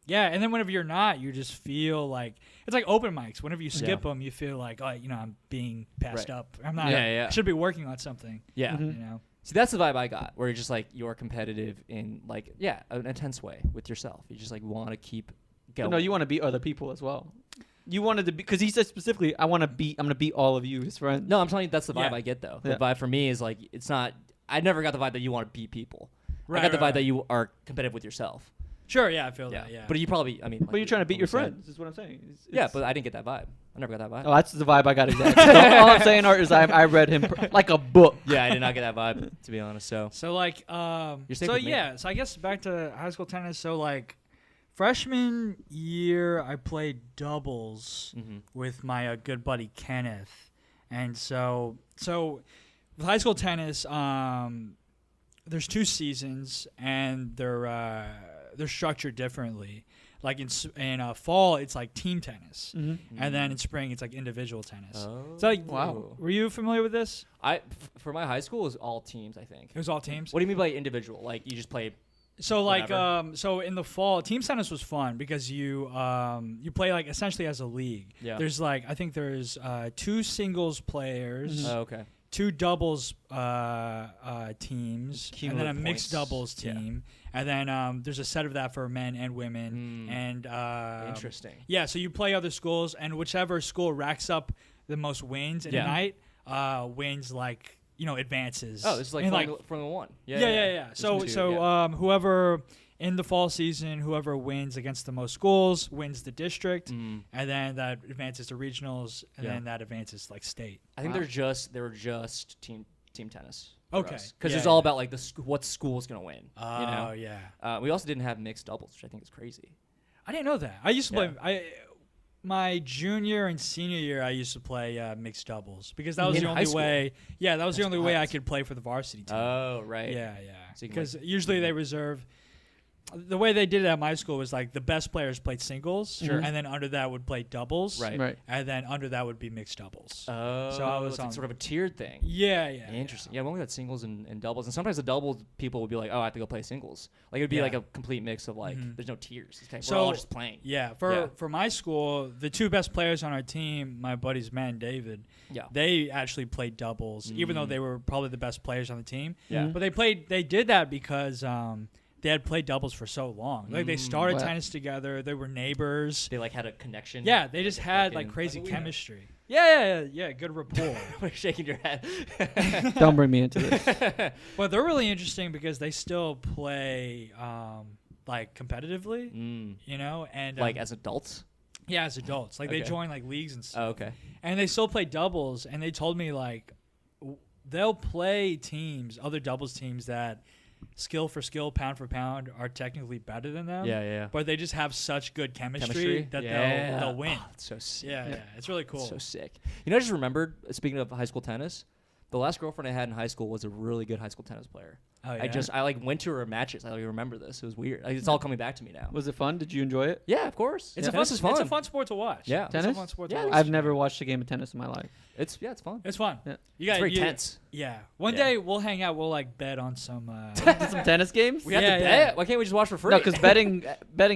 yeah, and then whenever you're not, you just feel like it's like open mics. Whenever you skip them, you feel like, oh, I'm being passed Right. up. I'm not. Yeah. I should be working on something. Yeah. You know. See, that's the vibe I got, where you're just like you're competitive in like an intense way with yourself. You just like want to keep going. No, you want to beat other people as well. You wanted to be because he said specifically, I'm gonna beat all of you, his friends. No, I'm telling you, that's the vibe Yeah. I get though. Yeah. The vibe for me is like it's not. I never got the vibe that you want to beat people. I got the vibe right. that you are competitive with yourself. Sure, yeah, I feel that. Yeah, But you probably, I mean, But you're trying to beat your friend. friends. Is what I'm saying. Yeah, but I didn't get that vibe. I never got that vibe. Oh, that's the vibe I got exactly. All I'm saying, Art, is I read him like a book. Yeah, I did not get that vibe, to be honest. So So like, You're safe so with me. yeah, so I guess back to high school tennis. So like, freshman year, I played doubles with my good buddy Kenneth, and so with high school tennis, there's 2 seasons, and they're structured differently. Like in fall, it's like team tennis, and then in spring, it's like individual tennis. So like, Wow. were you familiar with this? for my high school, it was all teams, I think. It was all teams. What do you mean by individual? Like you just play? So like Whatever. so in the fall, team tennis was fun because you play like essentially as a league. Yeah. There's like I think there's 2 singles players, Oh, okay. 2 doubles teams, and then a Cumulative mixed points. doubles Yeah. team, and then there's a set of that for men and women. And Interesting. Yeah, so you play other schools, and whichever school racks up the most wins in a Yeah. night wins like advances. Oh, this is like And, Formula One. yeah. There's So two, yeah. Whoever in the fall season, whoever wins against the most schools wins the district, and then that advances to regionals, and Yeah. then that advances like state. I think they were just team tennis. Okay. Because Yeah, it's all yeah. about like what school's gonna win. Oh you know? yeah, We also didn't have mixed doubles, which I think is crazy. I didn't know that. I used to Yeah. play. My junior and senior year, I used to play mixed doubles because that was In the high only school? way. Yeah, that was the That's only way I nuts. could play for the varsity team. Oh, right. Yeah. So you can, Because like- usually they reserve the way they did it at my school was like the best players played singles, and then under that would play doubles, Right. and then under that would be mixed doubles. Oh, So I was it's like on- sort of a tiered thing. Yeah. Interesting. Yeah, we only got singles and doubles, and sometimes the doubles people would be like, "Oh, I have to go play singles." Like it'd be Yeah. like a complete mix of like, there's no tiers. It's So we're all just playing. Yeah, for my school, the two best players on our team, my buddies Matt and David, Yeah. they actually played doubles, even though they were probably the best players on the team. Yeah. But they did that because they had played doubles for so long. Like they started Wow. tennis together. They were neighbors. They like had a connection. Yeah, they just had like fucking- crazy like we have. chemistry. Yeah. Good rapport. You're shaking your head. Don't bring me into this. But they're really interesting because they still play like competitively, you know, and Like as adults. yeah, as adults. Like they Okay. join like leagues and stuff. Oh, okay. And they still play doubles, and they told me like they'll play teams, other doubles teams that skill for skill, pound for pound are technically better than them. Yeah. But they just have such good chemistry, that Yeah. they'll win. Oh, it's so sick. Yeah, it's really cool. So sick. You know, I just remembered, speaking of high school tennis, the last girlfriend I had in high school was a really good high school tennis player. Oh, yeah? I like went to her matches. I like remember this. It was weird. Like, it's all coming back to me now. Was it fun? Did you enjoy it? Yeah, of course. It's Tennis is fun. It's a fun sport to watch. Yeah. It's Tennis? a fun sport Yeah, to watch. I've never watched a game of tennis in my life. It's fun. It's fun. Yeah. You got It's very tense. Yeah. One Yeah. day we'll hang out. We'll like bet on some. Some tennis games? We have Yeah, to yeah. bet. Why can't we just watch for free? No, because betting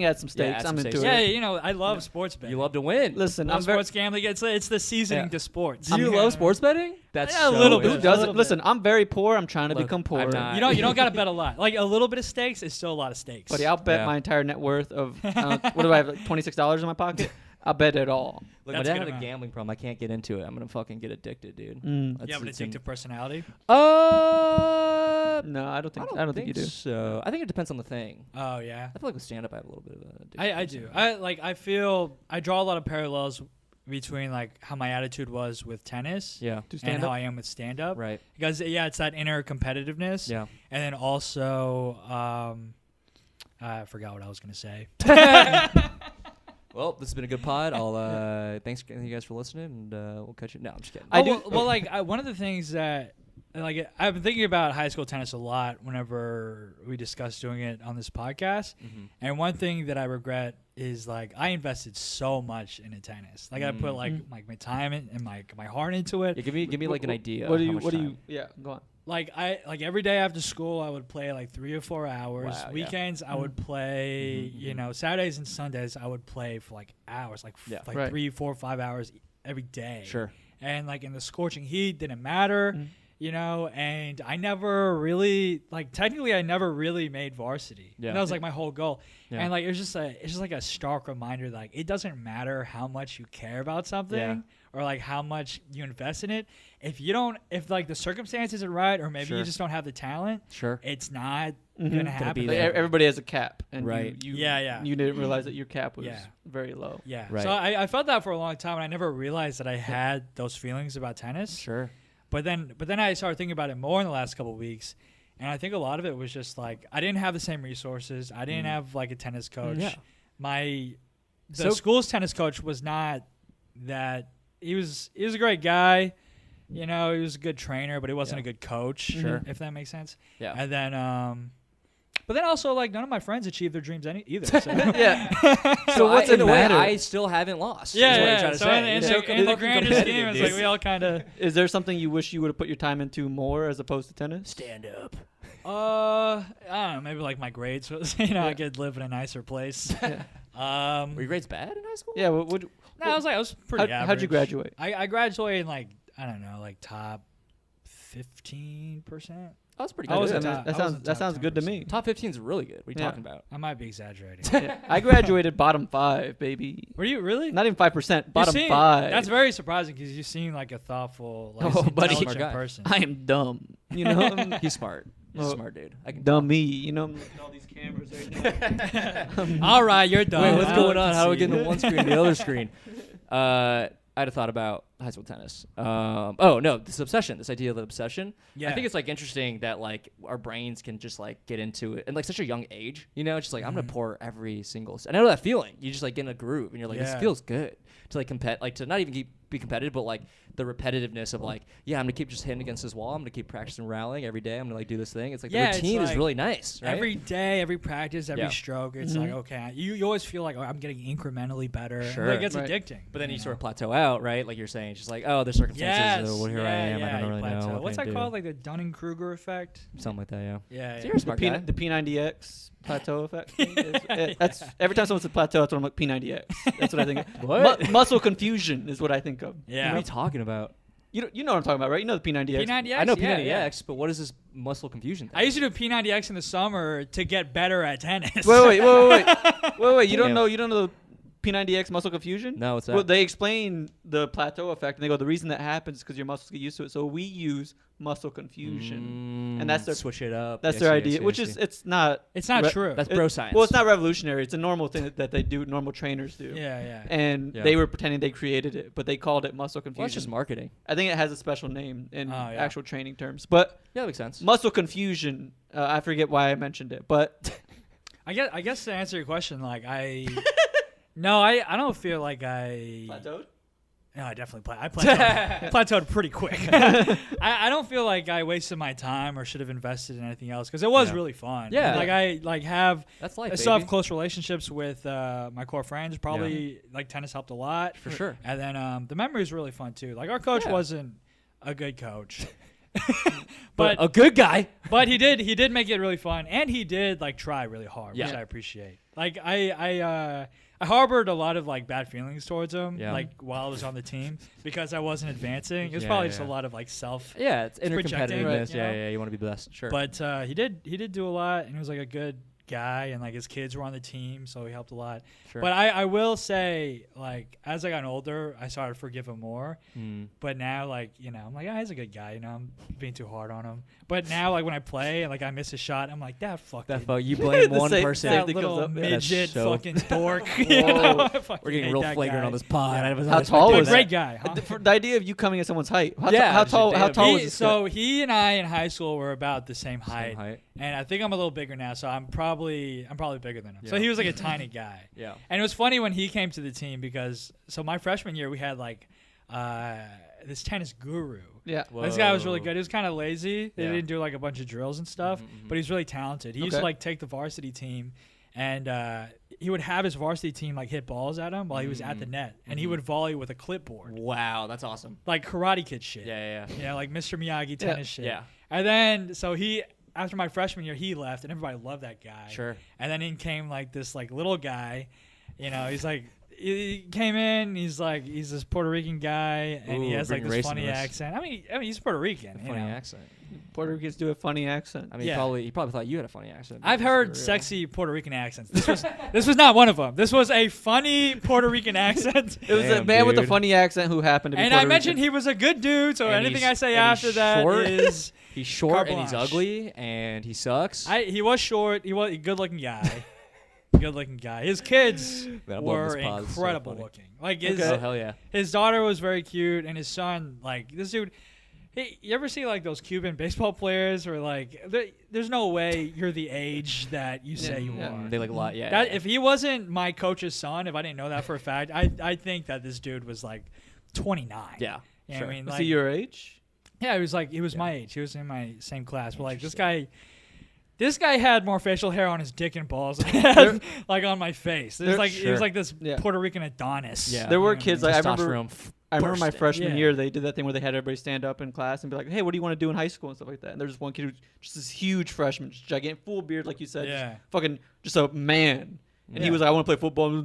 adds some stakes. adds I'm some into stakes. yeah, it. you know, I love sports betting. You love to win. Listen, Love I'm very. sports gambling. It's the seasoning Yeah. to sports. Do you Yeah. love sports betting? That's Yeah, a so little bit. Who good. doesn't? little Listen, I'm very poor. I'm trying to Look, become poor. I'm not. You don't got to bet a lot. Like a little bit of stakes is still a lot of stakes. Buddy, I'll bet Yeah. my entire net worth of what do I have? Like $26 in my pocket. I'll bet it all. Look, That's my a dad good had a amount. gambling problem. I can't get into it. I'm gonna fucking get addicted, dude. Mm. You have an it's in- addictive personality. No, I don't think you do. So I think it depends on the thing. Oh yeah, I feel like with stand up, I have a little bit of an addiction. I do. I feel I draw a lot of parallels between like how my attitude was with tennis. Yeah. Do And stand how up. I am with stand up. Right. Because it's that inner competitiveness. Yeah. And then also I forgot what I was gonna say. Well, this has been a good pod. I'll thanks you guys for listening, and we'll catch you. No, I'm just kidding. I do- Well, like one of the things that like I've been thinking about high school tennis a lot whenever we discuss doing it on this podcast. And one thing that I regret is like I invested so much into tennis. Like I put like my time and my heart into it. Yeah, give me like an idea. What do of how you? much What do time. you? Yeah, go on. Like every day after school I would play like 3 or 4 hours. Wow, yeah. Weekends I would play, you know, Saturdays and Sundays I would play for like hours, like Yeah. like Right. 3, 4, 5 hours every day. Sure. And like in the scorching heat didn't matter, you know, and I never really like technically I never really made varsity. Yeah. And that was like my whole goal. Yeah. And like it's just like a stark reminder like it doesn't matter how much you care about something Yeah. or like how much you invest in it. If like the circumstance isn't right or maybe Sure. you just don't have the talent, Sure. it's not Mhm. gonna Gonna happen. be Like, there. everybody has a cap, and Right. You, Yeah. You didn't realize that your cap was Yeah. very low. Yeah. Right. So I felt that for a long time and I never realized that I had those feelings about tennis. Sure. But then I started thinking about it more in the last couple of weeks, and I think a lot of it was just like I didn't have the same resources. I didn't have like a tennis coach. Yeah. The So- school's tennis coach was not that. He was a great guy, you know. He was a good trainer, but he wasn't Yeah. a good coach. Sure. If that makes sense. Yeah. And then but then also like none of my friends achieved their dreams either. So. Yeah. So what's in it a way, matter? I still haven't lost. is Yeah, what I'm yeah. trying to So say. in It's the, so in the fucking grander competitive, scheme, it's dude. like we all kind of. Is there something you wish you would have put your time into more as opposed to tennis? Stand up. I don't know. Maybe like my grades was, I could live in a nicer place. Were your grades bad in high school? Yeah. No, I was pretty average. how'd you graduate? I graduated in like I don't know, like top 15%. Oh, that's pretty I good. was I in mean, top- that I was sounds in that top sounds good to 10%. me. Top 15 is really good. What are you Yeah. talking about? I might be exaggerating. Yeah. I graduated bottom 5, baby. Were you really? Not even 5%. You Bottom seem- 5. That's very surprising because you seem like a thoughtful, like, Oh, buddy. intelligent Smart guy. person. I am dumb. You know, He's smart. He's a Oh. smart dude. I can dummy. You know, I'm looking at all these cameras right now. All right, you're done. Wait, what's Now going I on? can How do we see get you. into one screen to the other screen? I had a thought about high school tennis. Oh no, this obsession, this idea of the obsession. Yeah. I think it's like interesting that like our brains can just like get into it in like such a young age. You know, just like I'm gonna pour every single. And I know that feeling. You just like get in a groove and you're like, this feels good to like to not even be competitive, but like the repetitiveness of like, I'm gonna keep just hitting against this wall. I'm gonna keep practicing rallying every day. I'm gonna like do this thing. It's like the routine is really nice, right? Every day, every practice, every stroke, it's like, okay, you always feel like, I'm getting incrementally better. Sure. Like, it's addicting. But then you sort of plateau out, right? Like you're saying, it's just like, oh, there's circumstances. Well, here I am. I don't really know. What's that called? Like the Dunning-Kruger effect? Something like that, yeah. Yeah. So you're a smart guy. The P90X plateau effect. That's every time someone says plateau, that's what I'm like, P90X. That's what I think of. What? Muscle confusion is what I think of. Yeah. What are you talking about? You know what I'm talking about, right? You know the P90X. P90X? I know Yeah, P90X, yeah. but what is this muscle confusion thing? I used to do P90X in the summer to get better at tennis. Wait. You don't know the P90X muscle confusion? No, what's that? Well, they explain the plateau effect, and they go, the reason that happens is because your muscles get used to it. So we use muscle confusion, and that's their switch it up. That's their idea, which is it's not true. That's bro science. Well, it's not revolutionary. It's a normal thing that they do. Normal trainers do. Yeah. And they were pretending they created it, but they called it muscle confusion. Well, it's just marketing. I think it has a special name in actual training terms, but Yeah, that makes sense. muscle confusion. I forget why I mentioned it, but I guess to answer your question, like I don't feel like I plateaued. No, I definitely plateaued pretty quick. I don't feel like I wasted my time or should have invested in anything else because it was really fun. Yeah. Like I have That's life, I still have baby. close relationships with my core friends. Probably like tennis helped a lot For sure. And then the memory is really fun too. Like our coach wasn't a good coach. But a good guy. But he did make it really fun, and he did like try really hard, which Yeah. I appreciate. Like I harbored a lot of like bad feelings towards him, like while I was on the team because I wasn't advancing. It was probably just a lot of like self. Yeah, it's inner projecting, competitiveness. you know? Yeah, you want to be the best. Sure. But he did do a lot, and he was like a good guy, and like his kids were on the team, so he helped a lot. Sure. But I will say, like as I got older, I started to forgive him more. But now, like I'm like, he's a good guy. I'm being too hard on him. But now, like when I play and like I miss a shot, I'm like, that you blame one same- person. same that little comes up, yeah. midget That's so- fucking dork. I fucking We're getting hate real that flagrant guy. on this pod. How tall Dude, was great that? guy. Huh? For the idea of you coming at someone's height. How Yeah, tall was this So guy? he and I in high school were about the same height. height. And I think I'm a little bigger now, so I'm probably bigger than him. So Yeah. he was like a tiny guy. Yeah. And it was funny when he came to the team because my freshman year we had like this tennis guru. Yeah. This guy was really good. He was kind of lazy. They Yeah. didn't do like a bunch of drills and stuff, but he's really talented. He used to Okay. like take the varsity team, and he would have his varsity team like hit balls at him while he was at the net, and he would volley with a clipboard, Wow, that's awesome. like Karate Kid shit. Yeah. Like Mr. Miyagi tennis shit. Yeah. And then so after my freshman year, he left, and everybody loved that guy. Sure. And then in came like this like little guy, he's like. He came in. He's this Puerto Rican guy, and he Ooh, has like bring this race funny into this. accent. I mean, he's Puerto Rican. you Funny know. accent. Puerto Ricans do a funny accent. I mean, Yeah. he probably thought you had a funny accent. I've That's heard for real. sexy Puerto Rican accents. This was not one of them. This was a funny Puerto Rican accent. It was a Damn, man with a dude. funny accent who happened to be And Puerto I mentioned Rican. he was a good dude, so And anything he's- I say and he's after that short. is He's short carte and he's blanche. ugly and he sucks. he was short. He was a good-looking guy. Good-looking guy. His kids Man, I'm loving were this pod. This is so incredible funny. looking. Like Oh hell yeah. his daughter was very cute, and his son, like this dude. Hey, you ever see like those Cuban baseball players where like there's no way you're the age that you say you are. They like a lot. Yeah. That if he wasn't my coach's son, if I didn't know that for a fact, I think that this dude was like 29. Yeah. You know Sure. what I mean? Was Like, he your age? yeah, he was my age. He was in my same class. But like this guy had more facial hair on his dick and balls than he had, like on my face. He was like this Yeah. Puerto Rican Adonis. Yeah. There You were know kids what like I remember. Testosterone I remember my bursting. freshman Yeah. year they did that thing where they had everybody stand up in class and be like, "Hey, what do you want to do in high school?" and stuff like that. And there's this one kid who's just this huge freshman, just gigantic, full beard, like you said, Yeah. just fucking just a man. And he Yeah. was like, "I want to play football,"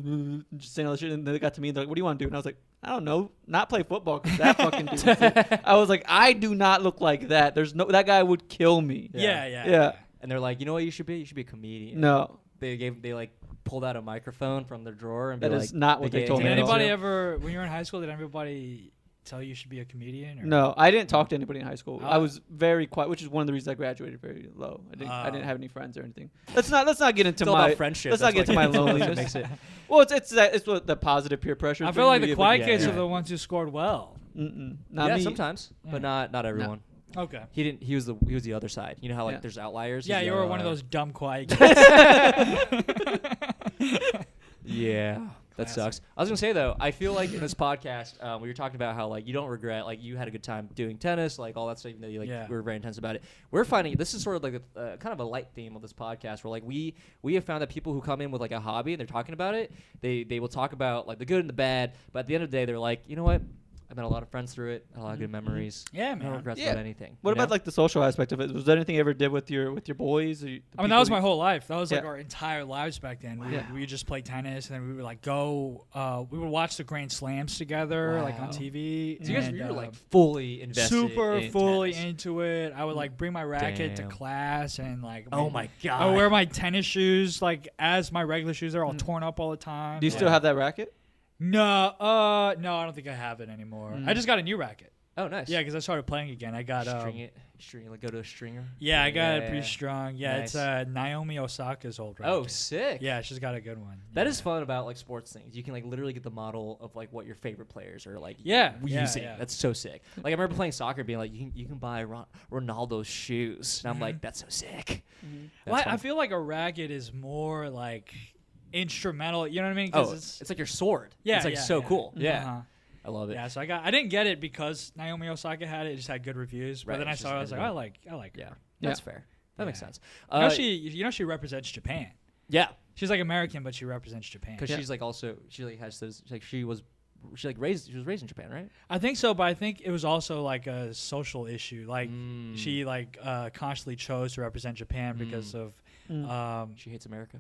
just saying all this shit. And they got to me, and they're like, "What do you want to do?" And I was like, "I don't know, not play football." 'Cause that fucking dude. I was like, "I do not look like that. That guy would kill me." Yeah. Yeah. And they're like, you know what you should be? You should be a comedian. No, They like pulled out a microphone from their drawer and that be is like, not what they gave- told Did me. gave it anybody to ever, when you were in high school, did anybody tell you should be a comedian? Or? No, I didn't talk to anybody in high school. I Oh. was very quiet, which is one of the reasons I graduated very low. I didn't Oh. have any friends or anything. Let's not get into It's all my about friendship. Let's not get That's to my what- that's what loneliness. makes it. Well, it's what the positive peer pressure. I thing feel like we the have, quiet yeah. kids Yeah. are the ones who scored well. Not yeah, me. sometimes, but not everyone. Okay. He didn't. He was the other side. You know how like Yeah. there's outliers. Yeah, He's you the were other one of outlier. those dumb quiet kids. Yeah, that Classic. sucks. I was gonna say though, I feel like in this podcast, we were talking about how like you don't regret, like you had a good time doing tennis, like all that stuff. Even though you Yeah. were very intense about it. We're finding this is sort of like a kind of a light theme of this podcast, where like we have found that people who come in with like a hobby and they're talking about it, they will talk about like the good and the bad, but at the end of the day, they're like, you know what? I've met a lot of friends through it, a lot of good memories. Yeah, No man. regrets Yeah. about anything. What you about know? like the social aspect of it? Was there anything you ever did with your boys? Or I mean, that was my whole life. That was like Yeah. our entire lives back then. Yeah. We would just play tennis, and then we would like go. We would watch the Grand Slams together, like on Wow. TV. So you guys and, were like fully invested. super in fully tennis. into it. I would like bring my racket Damn. to class, and like Oh my god! I would wear my tennis shoes like as my regular shoes. They're all torn up all the time. Do you still have that racket? No, I don't think I have it anymore. I just got a new racket. Oh, nice. Yeah, because I started playing again. I got like go to a stringer. Yeah, I got it pretty strong. Yeah, Nice. it's Naomi Osaka's old racket. Oh, sick. Yeah, she's got a good one. That yeah. is fun about like sports things. You can like literally get the model of like what your favorite players are like. Yeah, using. yeah. That's so sick. Like I remember playing soccer, being like, you can buy Ronaldo's shoes, and I'm like, that's so sick. Well, That's I fun. feel like a racket is more like instrumental. You know what I mean? Oh, It's it's like your sword. yeah, it's like yeah, so yeah. cool. Yeah, Uh-huh. I love it. Yeah, so I didn't get it because Naomi Osaka had it. It just had good reviews. But Right, then I it's saw just it, I was like, everyone. I like Yeah, her. that's fair. That makes Yeah. sense. You know she represents Japan. Yeah, She's like American, but she represents Japan. because she's like also she like has those like she was raised in Japan, right? I think so, but I think it was also like a social issue. Like Mm. she like consciously chose to represent Japan because of She hates America.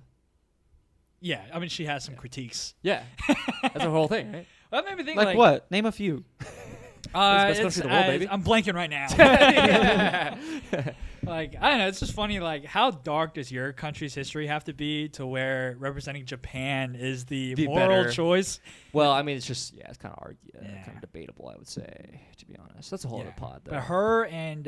yeah. I mean, she has some critiques. Yeah, that's the whole thing, right? Well, that made me think Like what? Name a few. Best country in the world, baby. I'm blanking right now. Like I don't know, it's just funny. Like how dark does your country's history have to be to where representing Japan is the moral better. choice? Well, I mean, it's just it's kind of Yeah. kind of debatable, I would say, to be honest. That's a whole Yeah. other pod, though. But her and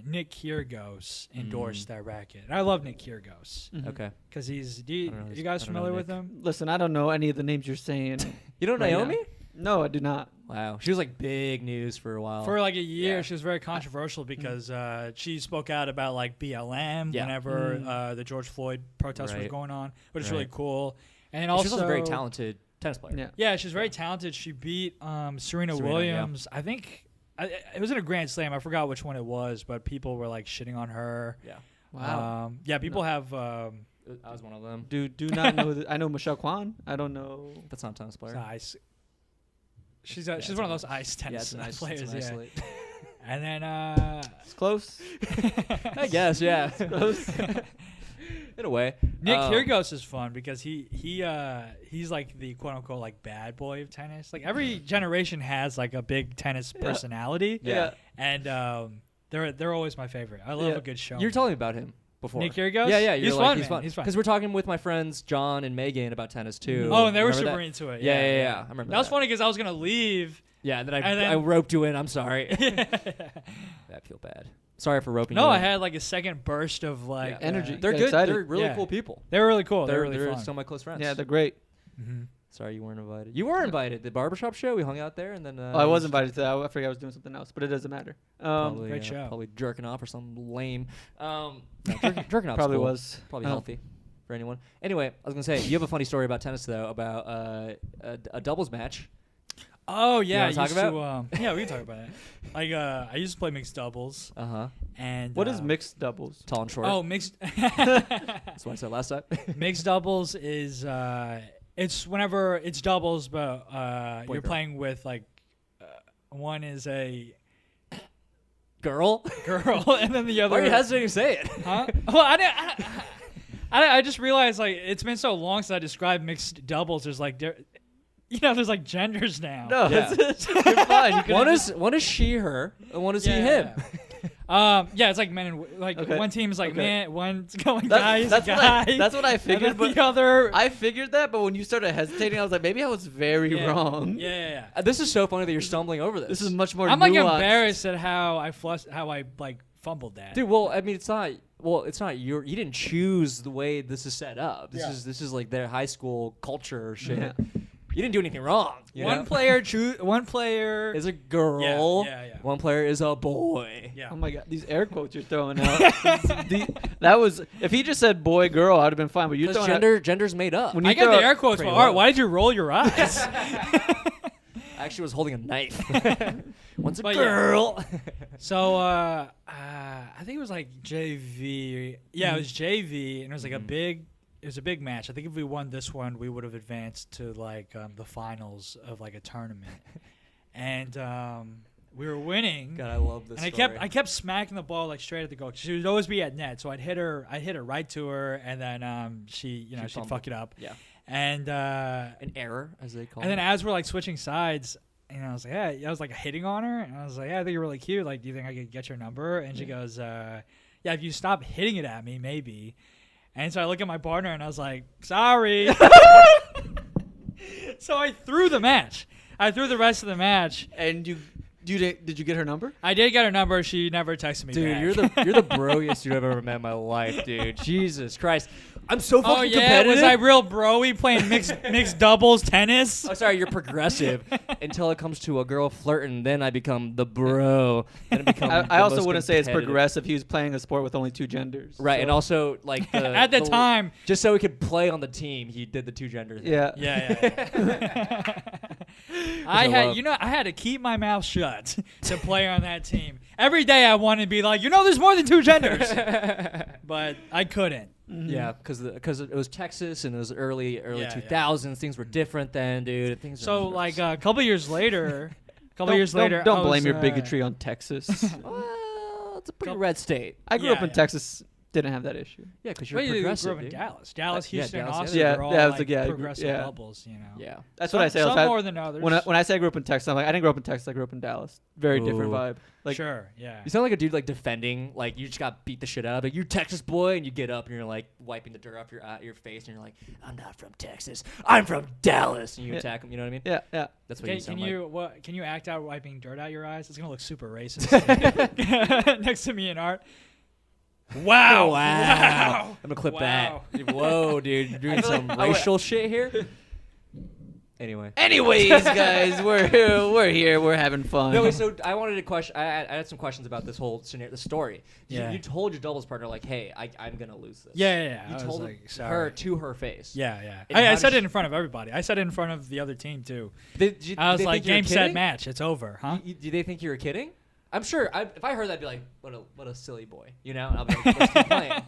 Nick Kyrgios endorsed that racket. And I love Nick Kyrgios Okay. because he's. I don't know You his- guys I don't know familiar with Nick. him? Listen, I don't know any of the names you're saying. You know right now. Naomi? No, I do not. Wow, she was like big news for a while. For like a year, Yeah. she was very controversial because she spoke out about like BLM Yeah. whenever the George Floyd protest was Right. going on, which is really Right. cool. And And also, she was also a very talented tennis player. Yeah. Yeah, she's very talented. She beat Serena Serena, yeah. Williams. I think it was in a Grand Slam. I forgot which one it was, but people were like shitting on her. Yeah. Wow. Yeah, people have. I was one of them. do not know. I know Michelle Kwan. I don't know. That's not a tennis player. ice. She's Yeah, she's it's one of a those nice- ice tennis it's a nice, players. It's a nice Yeah, late. and then It's close. I guess, yeah. In a way. Nick Kyrgios is fun because he's like the quote unquote like bad boy of tennis. Like every generation has like a big tennis personality. Yeah. And they're always my favorite. I love Yeah. a good show. You were telling me about him before. Nick Kyrgios? Yeah, yeah. You're He's like, fun, he's man. fun. He's fun. Because we're talking with my friends John and Megan about tennis too. Oh, and they were Remember super that? into it. Yeah. I remember That was funny because I was gonna leave. Yeah, and then And then- I roped you in. I'm sorry. I feel bad. Sorry for roping you No, in. I had like a second burst of like Yeah. Energy. They're Get good. excited. They're really Yeah. cool people. They were really cool. They were really They're fun. still my close friends. Yeah, they're great. Mm-hmm. Sorry you weren't invited. You were invited. The barbershop show. We hung out there, and then. Oh, I was invited to that. I forgot I was doing something else, but it doesn't matter. Probably, Great show. Probably jerking off or something lame. No, jerking off Probably cool. was. Probably healthy for anyone. Anyway, I was gonna say you have a funny story about tennis though, about a doubles match. Oh yeah, wanna talk I used to, yeah, we can talk about it. Like I used to play mixed doubles, Uh huh. and What is mixed doubles? Tall and short. Oh, mixed That's what I said last time. mixed doubles is it's whenever it's doubles, but you're girl. playing with like one is a Girl. girl and then the Why other. are you hesitating to say it? Huh? Well, I just realized like it's been so long since I described mixed doubles. There's like there's like genders now. No, Yeah. you're fine. You can One is she, her, and one is he, Yeah. him. Yeah, it's like men and like Okay. one team is like Okay. man, one's going guys, that's guy. that's what I and figured. then But the other. I figured that, but when you started hesitating, I was like, maybe I was very yeah. wrong. Yeah. This is so funny that you're stumbling over this. This is much more. I'm like nuanced. embarrassed at how I like fumbled that. Dude, well, I mean, it's not. Well, it's not your. You didn't choose the way this is set up. This is like their high school culture shit. Yeah. You didn't do anything wrong. One player is a girl. Yeah. One player is a boy. Yeah. Oh my god, these air quotes you're throwing out. That was if he just said boy girl, I'd have been fine. But you're Because throwing gender's made up. When I you get throw the air quotes, but pretty Art, low. why did you roll your eyes? I actually was holding a knife. One's a But yeah. girl. So I think it was like JV. Yeah, it was JV, and it was like a big match. I think if we won this one, we would have advanced to like the finals of like a tournament. And we were winning. God, I love this. And story. I kept smacking the ball like straight at the goal. She would always be at net, so I'd hit her right to her, and then she'd fumbled. fuck it up. Yeah. And An error, as they call and it. then as we're like switching sides, and I was like, yeah, I was like hitting on her, and I was like, yeah, I think you're really cute. Like, do you think I could get your number? And she goes, yeah, if you stop hitting it at me, maybe. And so I look at my partner, and I was like, sorry. So I threw the match. I threw the rest of the match. and did you get her number? I did get her number. She never texted me Dude, back. you're the broiest dude I've ever met in my life, dude. Jesus Christ. I'm so fucking Oh yeah, competitive. was I real broy playing mixed doubles tennis? Oh, sorry, you're progressive. Until it comes to a girl flirting, then I become the bro. Then I become. I the also most wouldn't say it's competitive. progressive. He was playing a sport with only two genders. Right, so- and also like At the time. just so he could play on the team, he did the two gender thing. Yeah. Yeah. I love. I had to keep my mouth shut to play on that team. Every day I wanted to be like, there's more than two genders, but I couldn't. Yeah, because it was Texas and it was early Yeah, 2000s. Things were different then, dude. Things So are like a couple years later, Don't I blame was, your bigotry on Texas. well, it's a pretty red state. I grew up Yeah, in yeah. Texas. Didn't have that issue. Yeah, because you're Well, you progressive. grew up in dude. Dallas, Houston, Dallas, and yeah. Austin. Yeah, They're all I was like like, yeah, I grew- progressive yeah. bubbles. Yeah. That's what I say. I was Some like- more than others. When I say I grew up in Texas, I'm like I didn't grow up in Texas. I grew up in Dallas. Very different Ooh. vibe. Like sure, yeah. You sound like a dude like defending, like you just got beat the shit out of. Like you Texas boy, and you get up and you're like wiping the dirt off your face, and you're like, I'm not from Texas, I'm from Dallas, and you Yeah. attack him. You know what I mean? yeah. That's what you sound like. Can you act out wiping dirt out your eyes? It's gonna look super racist next to me and Art. Wow! Oh, wow. I'm gonna clip Wow. that. Whoa, dude, you're doing some racial shit here. Anyway. Anyways, guys, we're here. We're having fun. No, so I wanted to question. I had some questions about this whole scenario, the story. Yeah. You told your doubles partner like, "Hey, I'm gonna lose this." Yeah. You I was told like, her sorry. to her face. Yeah. And I how said did it in front of everybody. I said it in front of the other team too. Did I was they like, think you were game, set, kidding? match. It's over, huh? Do they think you were kidding? I'm sure. If I heard that, I'd be like, "What a silly boy," you know? I'll be like, "Let's keep playing."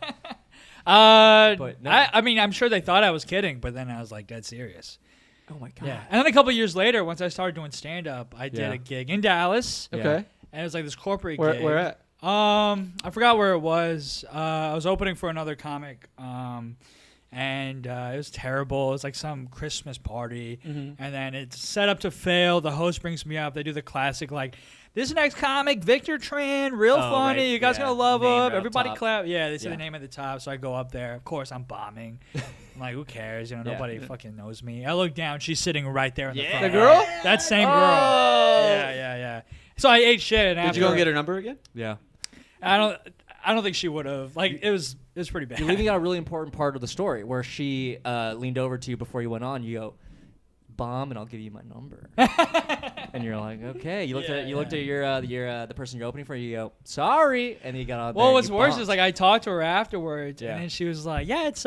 But no. I mean, I'm sure they thought I was kidding, but then I was like dead serious. Oh my god. Yeah. And then a couple years later, once I started doing stand up, I did Yeah. a gig in Dallas. Yeah. Okay. And it was like this corporate Where gig. where at? I forgot where it was. I was opening for another comic. And it was terrible. It was like some Christmas party. Mhm. And then it's set up to fail. The host brings me up. They do the classic, like, this next comic, Victor Tran, real Oh, funny. right. You guys Yeah. gonna love Name him. right up Everybody top. clap. Yeah, they say Yeah. the name at the top. So I go up there. Of course, I'm bombing. I'm like, who cares? Yeah. Nobody fucking knows me. I look down. She's sitting right there in the Yeah. front. The girl? That same girl. Oh. Yeah. So I ate shit. And Did you go and get her number again? Yeah. I don't think she would have. Like, it was pretty bad. You're leaving out a really important part of the story where she leaned over to you before you went on. You go, "Bomb, and I'll give you my number." And you're like, "Okay." You looked at the person you're opening for. You go, "Sorry," and you got out there. Well, and what's you worse bombed. is like I talked to her afterwards, Yeah. and then she was like, "Yeah, it's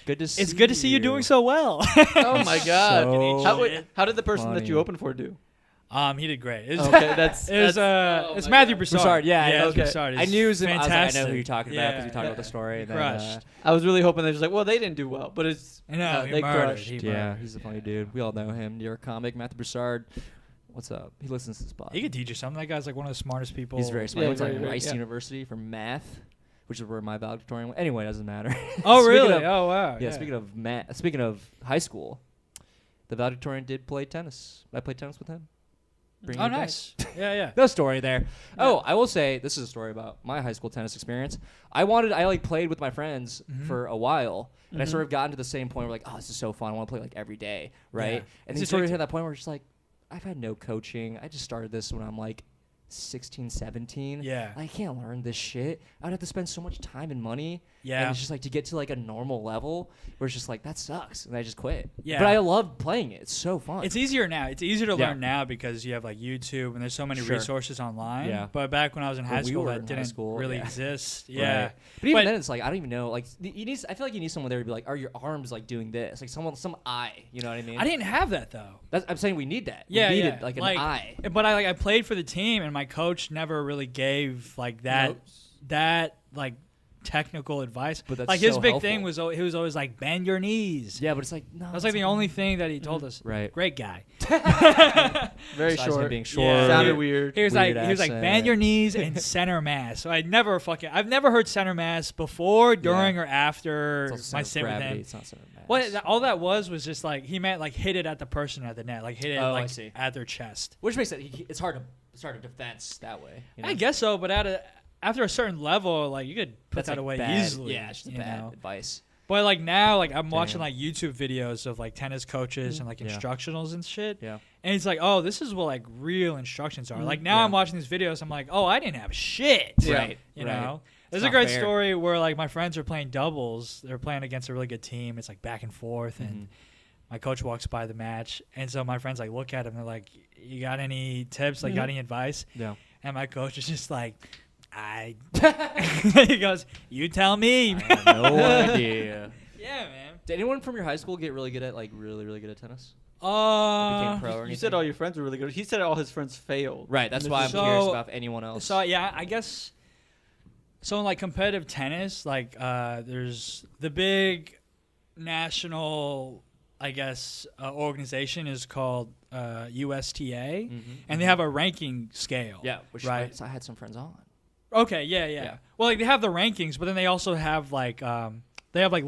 good to see. it's good to see you doing so well." Oh my god! So How did the person that you funny. opened for do? He did great. It was, Okay, that's it was, oh it's my Matthew God. Broussard. Broussard, yeah, it's okay. Broussard. I knew him. I was like, I fantastic. know who you're talking about because you talked Yeah. about the story. And Crushed. I was really hoping they were just like, well, they didn't do well, but it's No, he they murdered. crushed. He yeah, murdered. he's a funny dude. We all know him. You're a comic, Matthew Broussard. What's up? He listens to this pod. He could teach you something. That guy's like one of the smartest people. He's very smart. Yeah, He went to very, like very, Rice yeah. University for math, which is where my valedictorian went. Anyway, it doesn't matter. Oh, Speaking really? of- Oh, wow. Yeah, speaking of high school, the valedictorian did play tennis. I played tennis with him. Bringing Oh, it back. nice. Yeah. No story there. Oh, I will say this is a story about my high school tennis experience. I played with my friends for a while, and I sort of got into the same point where like, oh, this is so fun. I want to play like every day, right? Yeah. And It's then you sort of addictive. hit that point where it's just like, I've had no coaching. I just started this when I'm like 16, 17. Yeah. I can't learn this shit. I'd have to spend so much time and money. Yeah. And it's just like to get to like a normal level where it's just like, that sucks. And I just quit. Yeah. But I love playing it. It's so fun. It's easier now. It's easier to Yeah. learn now because you have like YouTube and there's so many Sure. resources online. Yeah. But back when I was in high we school, were that in high didn't school, really yeah. exist. Right. Yeah. But even then, it's like, I don't even know. Like, I feel like you need someone there to be like, are your arms like doing this? Like some eye. You know what I mean? I didn't have that though. I'm saying we need that. Yeah, we needed yeah. like an eye. But I played for the team, and my coach never really gave like that like technical advice. But that's like his so big helpful. thing was he was always like bend your knees. Yeah, but it's like no. That was like the only thing that he told us. Right. Great guy. Very Besides him short. being short. Yeah. Sounded weird. He was Weird like accent. bend your knees and center mass. So I've never heard center mass before, during, or after It's also my center of stint with gravity. him. It's not center of mass. What all that was just like he meant like hit it at the person at the net, like hit it Oh, I like see. at their chest. Which makes it. It's hard to defense that way. You know? I guess so, but after a certain level, like you could put That's that like away bad, easily. Yeah, it's just you bad know? advice. But like now, like I'm watching Damn. like YouTube videos of like tennis coaches and like Yeah. instructionals and shit. Yeah. And it's like, oh, this is what like real instructions are. Like now Yeah. I'm watching these videos, I'm like, oh, I didn't have shit. Yeah. Right. You right. know? It's There's a not great fair. story where like my friends are playing doubles. They're playing against a really good team. It's like back and forth Mm-hmm. and my coach walks by the match, and so my friends like look at him. They're like, "You got any tips? Like, got any advice?" Yeah. And my coach is just like, he goes, "You tell me." I have no idea. Yeah, man. Did anyone from your high school get really good at really good at tennis? Became pro or You said anything? all your friends were really good. He said all his friends failed. Right. That's And why I'm this is- curious So- about if anyone else. So yeah, I guess. So in like competitive tennis, like there's the big national, I guess, organization is called USTA, and they have a ranking scale. yeah. Which right. I had some friends on. Okay. Yeah. Yeah. Well, like they have the rankings, but then they also have like they have like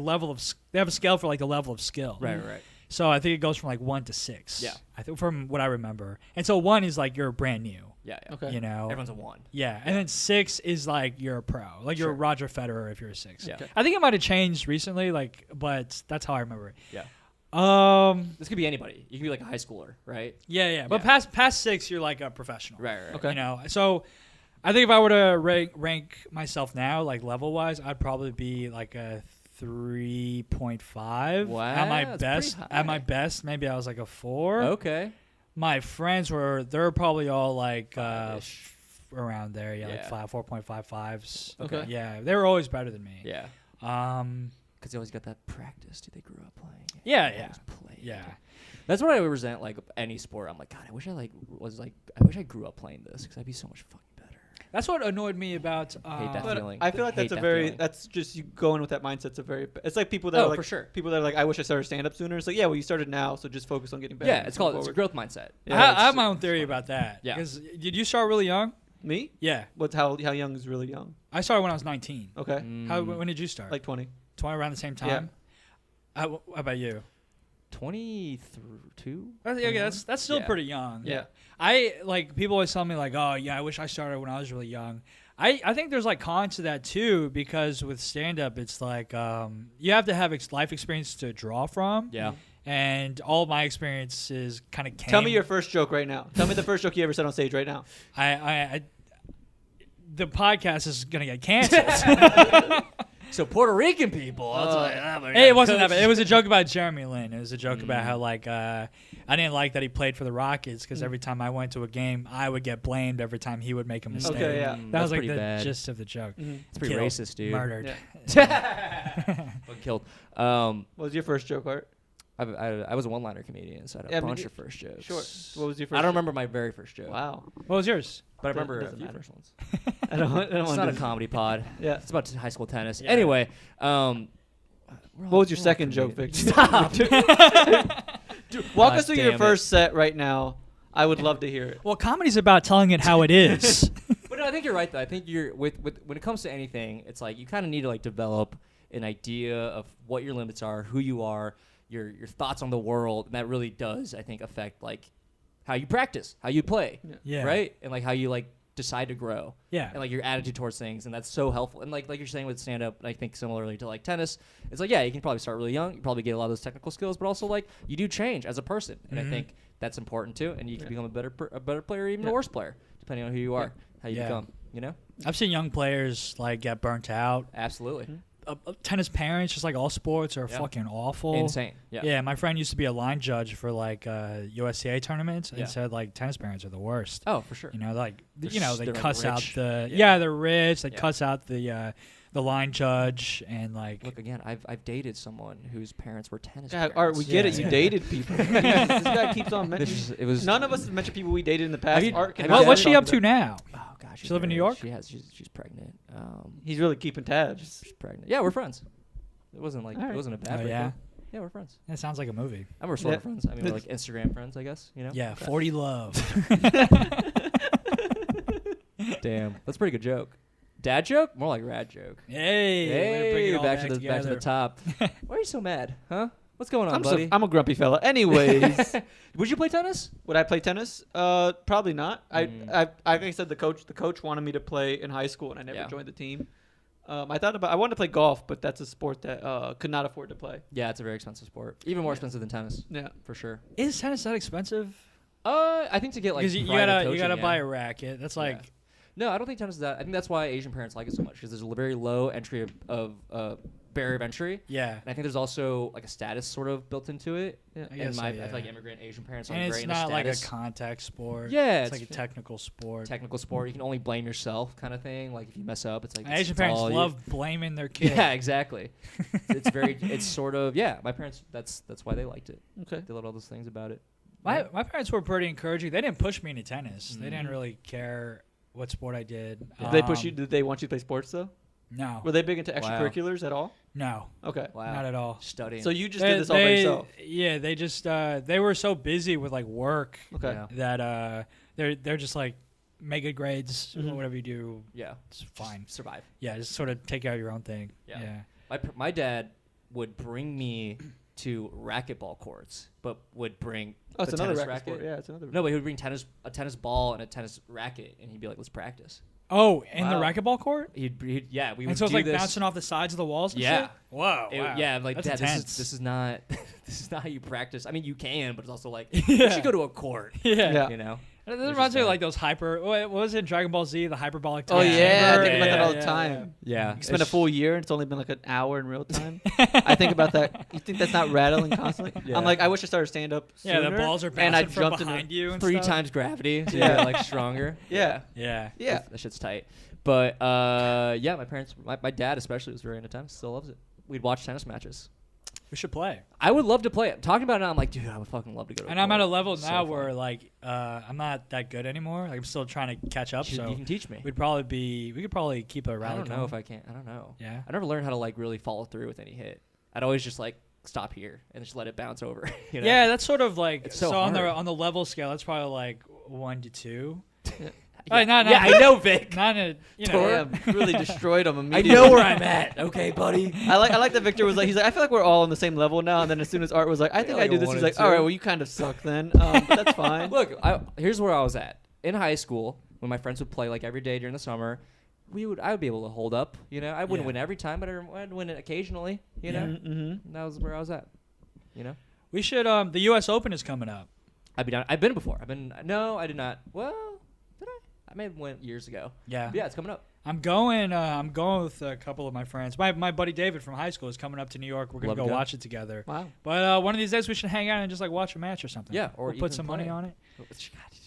they have a scale for like the level of skill. Right. So I think it goes from like 1 to 6. Yeah. I think from what I remember, and so 1 is like you're brand new. Yeah. Okay. You know. Everyone's a 1. Yeah, and then 6 is like you're a pro, like you're Sure. Roger Federer if you're a 6. Yeah. Okay. I think it might have changed recently, like, but that's how I remember it. Yeah. Um, This could be anybody. You could be like a high schooler, right? yeah, but Yeah. past 6, you're like a professional. Right. Okay. You know, so I think if I were to rank myself now, like level wise, I'd probably be like a 3.5. Wow, At my that's best, pretty at my high. best, maybe I was like a 4. Okay. My friends they're probably all like Five-ish. around there, yeah, Yeah. like 4.55s. Okay. Yeah, they were always better than me. Yeah. Because they always got that practice. Dude, they grew up playing. Yeah, They yeah. always played. Yeah. That's what I resent. Like any sport, I'm like, God, I wish I grew up playing this because I'd be so much fucking better. That's what annoyed me about. Hate that But feeling. I feel like Hate that's a that very feeling. that's just you going with that mindset's a very it's like people that Oh, are like for sure. people that are like I wish I started stand up sooner. It's like yeah, well you started now, so just focus on getting better. Yeah, and it's move called it's a forward. growth mindset. Yeah, I have it's- my own theory about that. Yeah. Because did you start really young? Me? Yeah. What's how young is really young? I started when I was 19. Okay, When did you start? like 20. 20 around the same Yeah. time? How about you? 22. Yeah, that's still Yeah. pretty young. Yeah. I like people always tell me like, oh yeah, I wish I started when I was really young. I think there's like cons to that too because with stand up it's like you have to have life experience to draw from. Yeah. And all my experiences kind of came. Tell me your first joke right now. Tell me the first joke you ever said on stage right now. I the podcast is gonna get canceled. So Puerto Rican people. Hey, it wasn't that bad. It was a joke about Jeremy Lin. It was a joke about how like I didn't like that he played for the Rockets because every time I went to a game, I would get blamed every time he would make a mistake. Okay, yeah. That That's was like pretty the bad. gist of the joke. It's pretty Killed, racist, dude. Murdered. Yeah. Fucking killed. What was your first joke, Art? I was a one-liner comedian, so I had a Yeah, but bunch you- of first jokes. Sure. What was your first? I don't remember my very first joke. Wow. What was yours? But I remember a Doesn't few matter. first ones. I don't It's want not a to. comedy pod. Yeah. It's about high school tennis. Anyway, What was your second joke, Victor? Stop. Walk God us through damn your it. first set right now. I would love to hear it. Well, comedy's about telling it how it is. But no, I think you're right though. I think you're with when it comes to anything, it's like you kind of need to like develop an idea of what your limits are, who you are, your thoughts on the world, and that really does, I think, affect like how you practice, how you play, Yeah. right, and like how you like decide to grow. Yeah. And like your attitude towards things, and that's so helpful. And like you're saying with stand up, I think similarly to like tennis, it's like you can probably start really young, you probably get a lot of those technical skills, but also like you do change as a person, and I think that's important too. And you can become a better player, or even a worse player, depending on who you are, how you become. You know, I've seen young players like get burnt out. absolutely. Tennis parents, just like all sports, are fucking awful. Insane. Yeah, my friend used to be a line judge for like USCA tournaments, and said like tennis parents are the worst. Oh, for sure. You know, like they they're, cuss like, out rich. the they're rich. They cuss out the line judge, and like Look again. I've dated someone whose parents were tennis. Yeah, parents. Art, we get it. You dated people. Jesus, this guy keeps on mentioning. It was None of us have mentioned people we dated in the past. Art can what's she up to now? Oh gosh, She live in New York? She's pregnant. He's really keeping tabs. She's pregnant. Yeah, we're friends. It wasn't like All right. it wasn't a bad. Oh, breakup. yeah? Yeah, we're friends. That sounds like a movie. And we're sort of Yeah. friends. I mean, we're like Instagram friends, I guess. You know. Yeah, 40 Love. Damn, that's a pretty good joke. Dad joke? More like rad joke. Hey, way to bring it all back to the together. top. Why are you so mad? Huh? What's going on, I'm, buddy? I'm a grumpy fella. Anyways, Would you play tennis? would I play tennis? Probably not. Mm. Like I said, the coach wanted me to play in high school, and I never Yeah. joined the team. I wanted to play golf, but that's a sport that could not afford to play. Yeah, it's a very expensive sport. Even more expensive than tennis, Yeah. for sure. Is tennis that expensive? I think to get like Because you private gotta coaching, buy a racket. That's like No, I don't think tennis is that. I think that's why Asian parents like it so much, because there's a very low entry of barrier of entry. yeah. And I think there's also like a status sort of built into it. Yeah. I And guess so, I yeah. feel like immigrant Asian parents are And very it's into not like a status. contact sport. Yeah, it's it's like a technical sport. Technical sport. You can only blame yourself, kind of thing. Like if you mess up, it's like And it's Asian parents all you. love blaming their kid. Yeah, exactly. It's very. It's sort of. Yeah, my parents. That's why they liked it. Okay. They loved all those things about it. My parents were pretty encouraging. They didn't push me into tennis. They didn't really care what sport I did. Did they push you? Did they want you to play sports though? No. Were they big into Wow. extracurriculars at all? No. Okay. Wow. Not at all. Studying. So you just did this all by yourself. Yeah, they just they were so busy with like work Okay. Yeah. that they're just like make good grades, whatever you do, Yeah. it's fine. Survive. Yeah, just sort of take care of your own thing. Yeah. Yeah. My dad would bring me to racquetball courts, but would bring Oh, it's the another tennis racket racket. sport. Yeah, it's another. No, but he would bring a tennis ball and a tennis racket, and he'd be like, "Let's practice." Oh, in the Wow. racquetball court? He'd yeah, we would And so it's do like this. bouncing off the sides of the walls and Yeah. shit? Whoa. It- wow. Yeah, like That's Dad, intense. this is not this is not how you practice. I mean, you can, but it's also like Yeah. you should go to a court. Yeah. Yeah. You know. This Which reminds is me of bad. like those what was it, Dragon Ball Z, the hyperbolic Oh time yeah, I chamber? think about that all the Yeah, time. Yeah. You spend a full year and it's only been like an hour in real time. I think about that. You think that's not rattling constantly? Yeah. I'm like, I wish I started stand up. Yeah, the balls are bouncing and I from jumped in behind you and 3 stuff. times gravity, so Yeah. you're like stronger. Yeah. Yeah. Yeah. That shit's tight. But yeah, my parents, my dad especially was very into tennis. Still loves it. We'd watch tennis matches. We should play. I would love to play it. Talking about it now, I'm like, dude, I would fucking love to go to. And I'm at a level So now fun. where like I'm not that good anymore. Like I'm still trying to catch up. You So can teach me. we could probably keep a rally. I don't know going. if I can. I don't know. Yeah. I never learned how to like really follow through with any hit. I'd always just like stop here and just let it bounce over. You know? Yeah, that's sort of like It's so on the hard. on the level scale. That's probably like 1 to 2. Yeah, Not yeah, I know, Vic. Not a you know. Damn, really destroyed him I immediately. know where I'm at. Okay, buddy. I like that Victor was like, he's like, I feel like we're all on the same level now. And then as soon as Art was like, I think like I do a this, 1 he's and like, all right, 2. well, you kind of suck then. But that's fine. Look, here's where I was at in high school when my friends would play like every day during the summer. I would be able to hold up. You know, I wouldn't Yeah. win every time, but I'd win it occasionally. You know, Mm-hmm. that was where I was at. You know, We should the U.S. Open is coming up. I've been before. No, I did not. Well, did I? I may have went years ago. Yeah. But yeah, it's coming up. I'm going with a couple of my friends. My buddy David from high school is coming up to New York. We're gonna Love to go go. watch it together. Wow. But one of these days we should hang out and just like watch a match or something. Yeah, or We'll put even some play. money on it.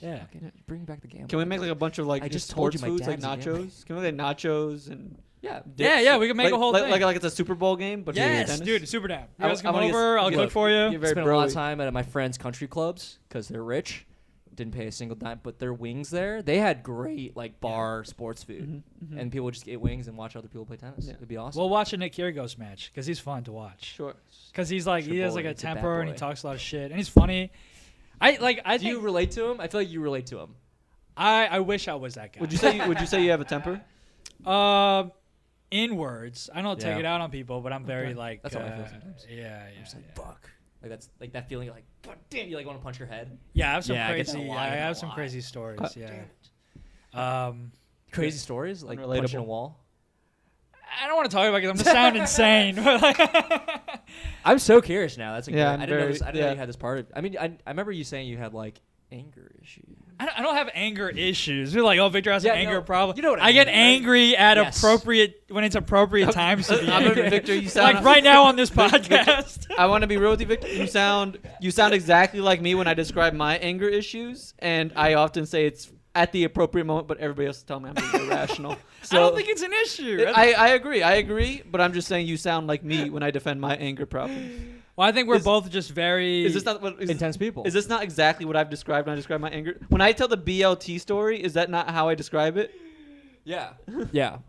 Yeah, Yeah. bring back the game. Can we make like a bunch of like I just just told sports you my foods like dad's a gamer. nachos? Can we make nachos and Yeah, Yeah, we can make like, a whole like, thing. like it's a Super Bowl game, but for Yes, tennis? dude, super down. You I- guys I come wanna get- over. I'll yeah. cook for you. You're very spent a lot of broy. time at my friends' country clubs because they're rich. Didn't pay a single dime, but their wings there, they had great like bar sports food, and people would just get wings and watch other people play tennis. Yeah. It'd be awesome. We'll watch a Nick Kyrgios match because he's fun to watch. Sure. Because he's like he has boy. like a He's a bad temper and he boy. talks a lot of shit and he's funny. I Do think you relate to him? I feel like you relate to him. I wish I was that guy. Would you say you have a temper? In words, I don't take Yeah. it out on people, but I'm very like That's how I feel sometimes. Yeah, I'm just like, yeah. fuck. Like that's like that feeling. You're like, God damn, you like want to punch your head. Yeah, I have some Yeah, I get crazy. that a lot, I I get that have a some lot. crazy stories. God Yeah, Damn it. Crazy stories like Unrelatable. punching a wall. I don't want to talk about it because I'm gonna sound insane. I'm so curious now. That's a Yeah, great, I'm I didn't know very- this. I didn't know yeah. you had this part. I mean, I remember you saying you had like anger issues. I don't have anger issues. You're like, oh, Victor has Yeah, an anger no, problem. you know what I I get mean, right? angry at Yes. when it's appropriate times to be I'm angry. gonna- Victor, you sound Like right now on this podcast. I want to be real with you, Victor. You sound exactly like me when I describe my anger issues, and I often say it's at the appropriate moment, but everybody else tell me I'm being irrational. So I don't think it's an issue. I agree, but I'm just saying you sound like me when I defend my anger problems. Well, I think we're Is- both just very. Is this not what Intense people. Is this not exactly what I've described when I describe my anger? When I tell the BLT story, is that not how I describe it? Yeah. Yeah.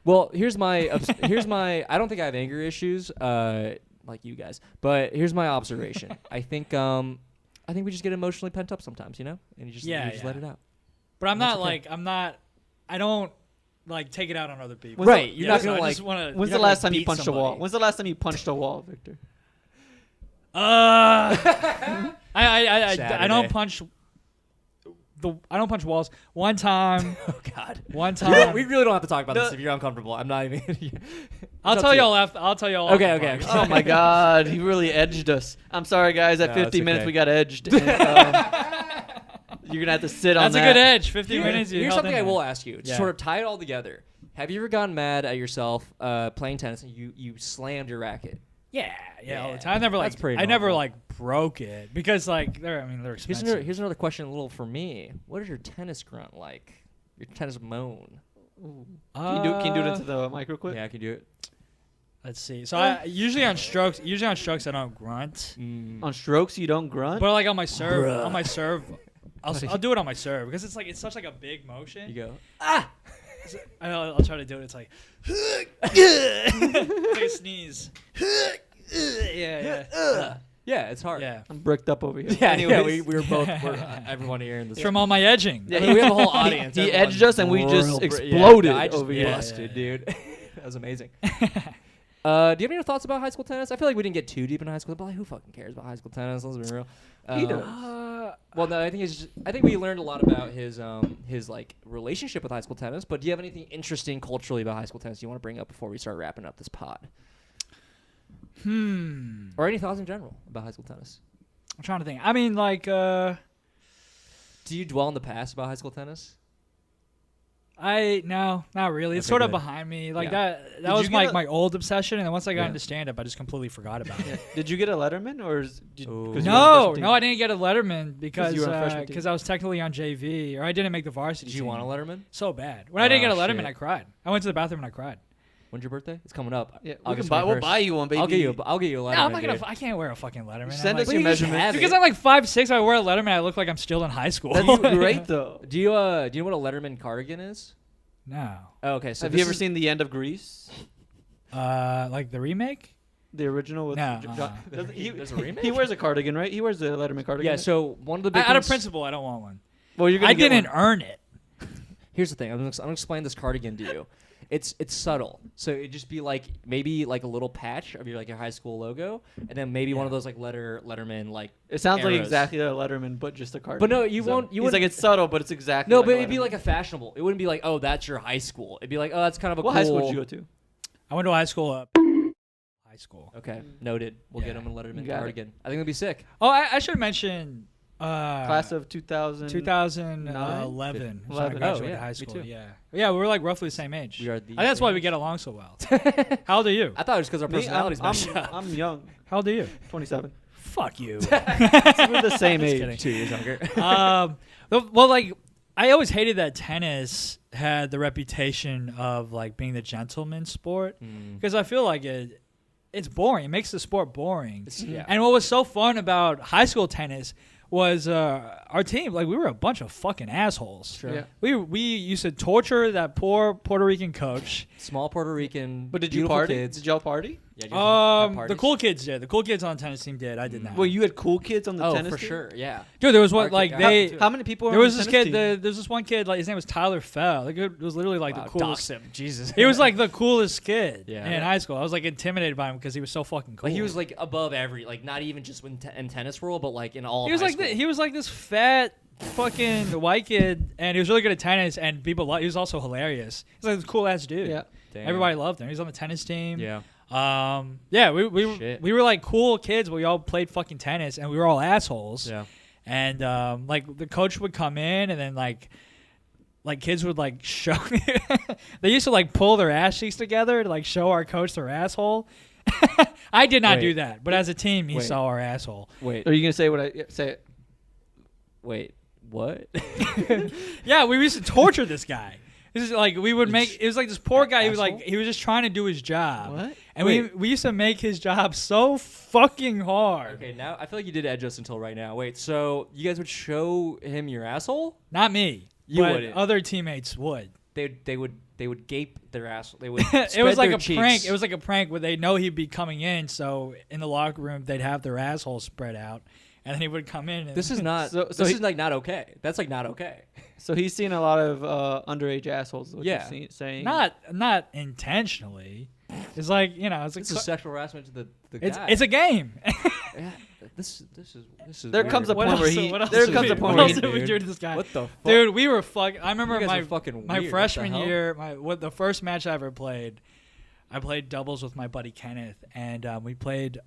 Well, here's my I don't think I have anger issues like you guys. But here's my observation. I think we just get emotionally pent up sometimes, you know? And you just let it out. But I'm That's not okay. like I don't like take it out on other people. Right, you're not so gonna, I like- just wanna, When's You're the not last gonna time you beat punched a wall? somebody. When's the last time you punched a wall, Victor? I don't Saturday. punch I don't punch walls. One time, Oh God. we We really don't have to talk about this No. if you're uncomfortable. I'm not even. I'll It's tell up to y'all after. I'll tell y'all. Okay, after okay, the okay. Oh my God, he really edged us. I'm sorry, guys. At No, 50 it's minutes, okay. we got edged. And, you're gonna have to sit on That's a that. good edge. 50 minutes. you Here's held something in I there. will ask you to Yeah. sort of tie it all together. Have you ever gotten mad at yourself playing tennis and you slammed your racket? Yeah, all Yeah, the time. I never that's like. pretty I never normal. like broke it because like they're expensive. Here's another question, a little for me. What is your tennis grunt like? Your tennis moan? Can you do it into the mic real quick? Yeah, I can do it. Let's see. So I usually on strokes. I don't grunt. On strokes, you don't grunt. But like on my serve, I'll do it on my serve because it's such like a big motion. You go. I'll try to do it. It's like it's like a sneeze. yeah. Yeah, it's hard. Yeah. I'm bricked up over here. Yeah, Anyways. we were both. everyone here in this. It's from all my edging. Yeah, I mean, we have a whole audience. He Everyone's edged us and we just real exploded I just over here. busted, dude. That was amazing. Do you have any thoughts about high school tennis? I feel like we didn't get too deep into high school, but like, who fucking cares about high school tennis? Let's be real. He does. Well, no, I think we learned a lot about his like relationship with high school tennis. But do you have anything interesting culturally about high school tennis you want to bring up before we start wrapping up this pod? Or any thoughts in general about high school tennis? I'm trying to think. I mean, like, Do you dwell in the past about high school tennis? no, not really. It's Okay, sort of good. behind me. Like Yeah. that Did was you my get a- my old obsession, and then once I got Yeah. into stand up, I just completely forgot about it. Did you get a Letterman or is, did, Ooh. 'cause you were on the No, freshman team? I didn't get a Letterman because you were on freshman team. I was technically on JV, or I didn't make the varsity. Did you team. want a Letterman? So bad. When I didn't get a Oh, Letterman, shit. I cried. I went to the bathroom and I cried. When's your birthday? It's coming up. Yeah, August we'll 21st. buy you one, baby. I'll get you a Letterman. No, I'm not gonna. dude. I can't wear a fucking Letterman. Send I'm us like, your you just measurements. have because it. I'm like 5'6". I wear a Letterman. I look like I'm still in high school. That's great though. Do you know what a Letterman cardigan is? No. Oh, okay. So Have you ever seen The End of Grease? Like the remake? The original with No, John, doesn't he, There's a remake? he wears a cardigan, right? He wears a Letterman cardigan. Yeah. right? So one of the big Out of things- principle, I don't want one. well, you're gonna I get didn't one. earn it. Here's the thing. I'm gonna explain this cardigan to you. It's subtle. So it'd just be like maybe like a little patch of your high school logo, and then maybe one of those like Letterman like. It sounds like arrows. exactly a Letterman, but just a cardigan. But no, you won't- you He's like wouldn't- it's subtle, but it's exactly. No, like but a it'd be Letterman. like a fashionable. It wouldn't be like, oh, that's your high school. It'd be like, oh, that's kind of a What cool. high school did you go to? I went to high school. High school. Okay, noted. We'll get Yeah. him a Letterman You got it. cardigan. I think it'd be sick. Oh, I should mention. Class of 2000. 2011. is when I 11. graduated Oh, yeah, high me school. too. Yeah, we were like roughly the same age. We are I the think that's why same we age. get along so well. How old are you? I thought it was because our Me, personalities match up. I'm young. How old are you? 27. Fuck you. We're the same Just age. kidding. 2 years younger. Well, like I always hated that tennis had the reputation of like being the gentleman sport because I feel like it's boring. It makes the sport boring. Yeah. And what was so fun about high school tennis was our team. Like we were a bunch of fucking assholes. Sure. Yeah. We used to torture that poor Puerto Rican coach. Small Puerto Rican. But did you beautiful party? Kids. Did y'all party? Yeah, did you have The parties? cool kids did. The cool kids on the tennis team did. I did not. Well, you had cool kids on the Oh, tennis for team? sure. Yeah. Dude, there was one Our like kid- they. How many people were There on was the this tennis kid. team? There's this one kid. Like his name was Tyler Fell. Like it was literally like Wow, the coolest. dox him. Jesus. He was like the coolest kid Yeah. in high school. I was like intimidated by him because he was so fucking cool. Like he was like above every, like not even just in tennis world, but like in all. He was of high like school. he was like this fat fucking white kid, and he was really good at tennis, and people he was also hilarious. He's like this cool ass dude. Yeah. Damn. Everybody loved him. He was on the tennis team. Yeah. We were like cool kids, but we all played fucking tennis, and we were all assholes. Yeah. And like the coach would come in, and then like kids would like show. They used to like pull their ass cheeks together to like show our coach their asshole. I did not do that, but as a team, he saw our asshole. Wait. Are you gonna say what I say? It. Wait. What? Yeah, we used to torture this guy. This is like we would make. It was like this poor guy. He was just trying to do his job. What? And we used to make his job so fucking hard. Okay, now I feel like you did edge us until right now. Wait, so you guys would show him your asshole? Not me. You but wouldn't. Other teammates would. They would gape their asshole. They would. It was like their a cheeks. prank. It was like a prank where they know he'd be coming in, so in the locker room they'd have their assholes spread out, and then he would come in. And This is not. So this he- is like not okay. That's like not okay. So he's seen a lot of underage assholes. Is what Yeah. you're saying. not intentionally. It's like it's like This is sexual harassment to the it's guy. it's a game. Yeah, this is. There weird. comes a What point where else- he. what else There did comes we- a point what where else he. did we do to this guy? What the fuck? Dude, we were fucking. I remember You guys my are fucking my weird. freshman What the hell? year, the first match I ever played, I played doubles with my buddy Kenneth, and we played.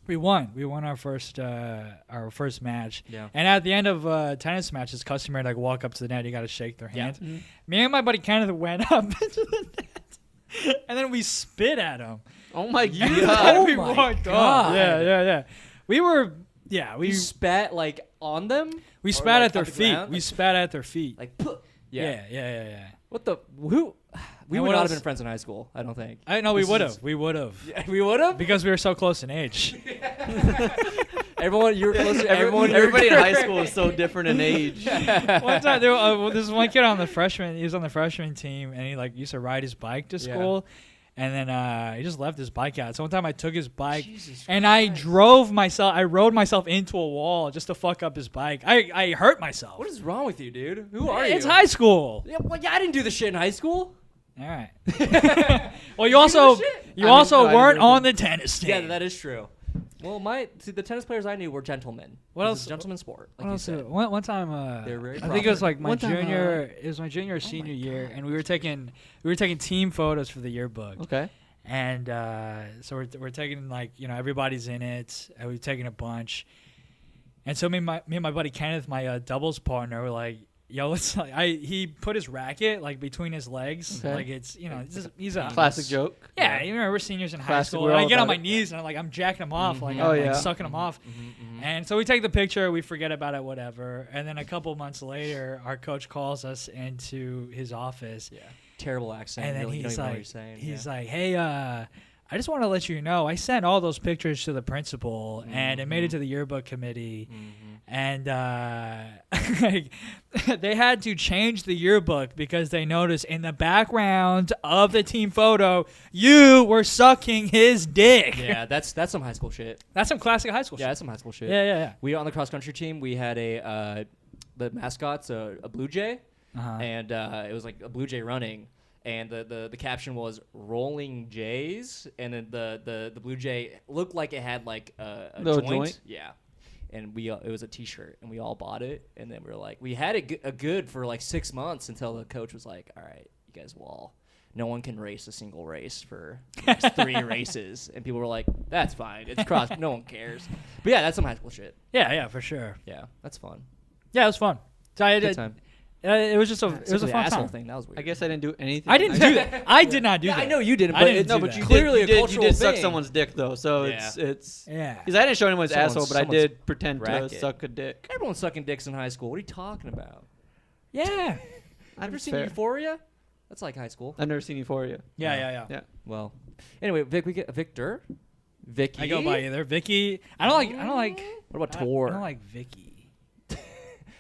We won. We won our first match. Yeah. And at the end of tennis matches, customary like walk up to the net. You got to shake their Yeah. hand. Me and my buddy Kenneth went up into the net, and then we spit at him. Oh my And god! we my walked God. off. Yeah. We were. Yeah, You spat like on them. we Or, spat like, at their on the feet. ground? We spat at their feet. Like. Puh. Yeah. Yeah. What the who? We And would what not else? have been friends in high school. I don't think. I know we This would is- have. We would have. Yeah, we would have. Because we were so close in age. Everyone, you were close to everyone. Everybody in high school is so different in age. One time, this one kid on the freshman, he was on the freshman team, and he like used to ride his bike to school, and then he just left his bike out. So one time I took his bike, Jesus and I rode myself into a wall just to fuck up his bike. I hurt myself. What is wrong with you, dude? Who are you? It's high school. Yeah, well, I didn't do the shit in high school. All right. Well, you also No, I didn't weren't do on the tennis team. Yeah, that is true. Well, the tennis players I knew were gentlemen. What It else- was a gentleman sport. Like What you else? said. One time, They were very I think it was proper. like my One time, junior. It was my junior or senior year, and we were taking team photos for the yearbook. Okay. And so we're taking everybody's in it, and we've taken a bunch. And so me and my buddy Kenneth, my doubles partner, were like, "Yo, let's." He put his racket like between his legs, Okay. like he's a Classic joke. Yeah, you remember we're seniors in high Classic, school. we're And I all get on about my it. knees and I'm jacking him off, like Oh, I'm yeah. sucking him off. And so we take the picture, we forget about it, whatever. And then a couple months later, our coach calls us into his office. Yeah. Terrible accent. And then really, you don't he's even know what like, you're saying. he's like, "Hey, I just want to let you know, I sent all those pictures to the principal, and it made it to the yearbook committee, and like, they had to change the yearbook because they noticed in the background of the team photo, you were sucking his dick." Yeah, that's some high school shit. That's some classic high school Yeah, shit. that's some high school shit. Yeah. We on the cross country team, we had the mascot's a blue jay, Uh-huh. and it was like a blue jay running, and the caption was "Rolling Jays," and then the blue jay looked like it had like a Little joint. joint? Yeah. And it was a T-shirt, and we all bought it, and then we were like, we had it a good for like 6 months until the coach was like, "All right, you guys will all, no one can race a single race for the next 3 races," and people were like, "That's fine, it's cross, no one cares." But yeah, that's some high school shit. Yeah, for sure. Yeah, that's fun. Yeah, it was fun. So Good time. it was just a Except it was for a the fun asshole time. thing. That was weird. I guess I didn't do anything. I didn't do that. I did not do Yeah, that. I know you didn't, I but didn't it- do No, but that. you Clearly did, a you cultural did suck thing. someone's dick though, so Yeah. it's Yeah. because I didn't show anyone's Someone's- asshole, but I someone's did pretend racket. to suck a dick. Everyone's sucking dicks in high school. What are you talking about? Yeah. I've Ever seen Euphoria? That's like high school. I've never seen Euphoria. Yeah. Yeah. Well, anyway, Vic, we get Victor. Vicky. I go by either Vicky. I don't like. What about Tor? I don't like Vicky.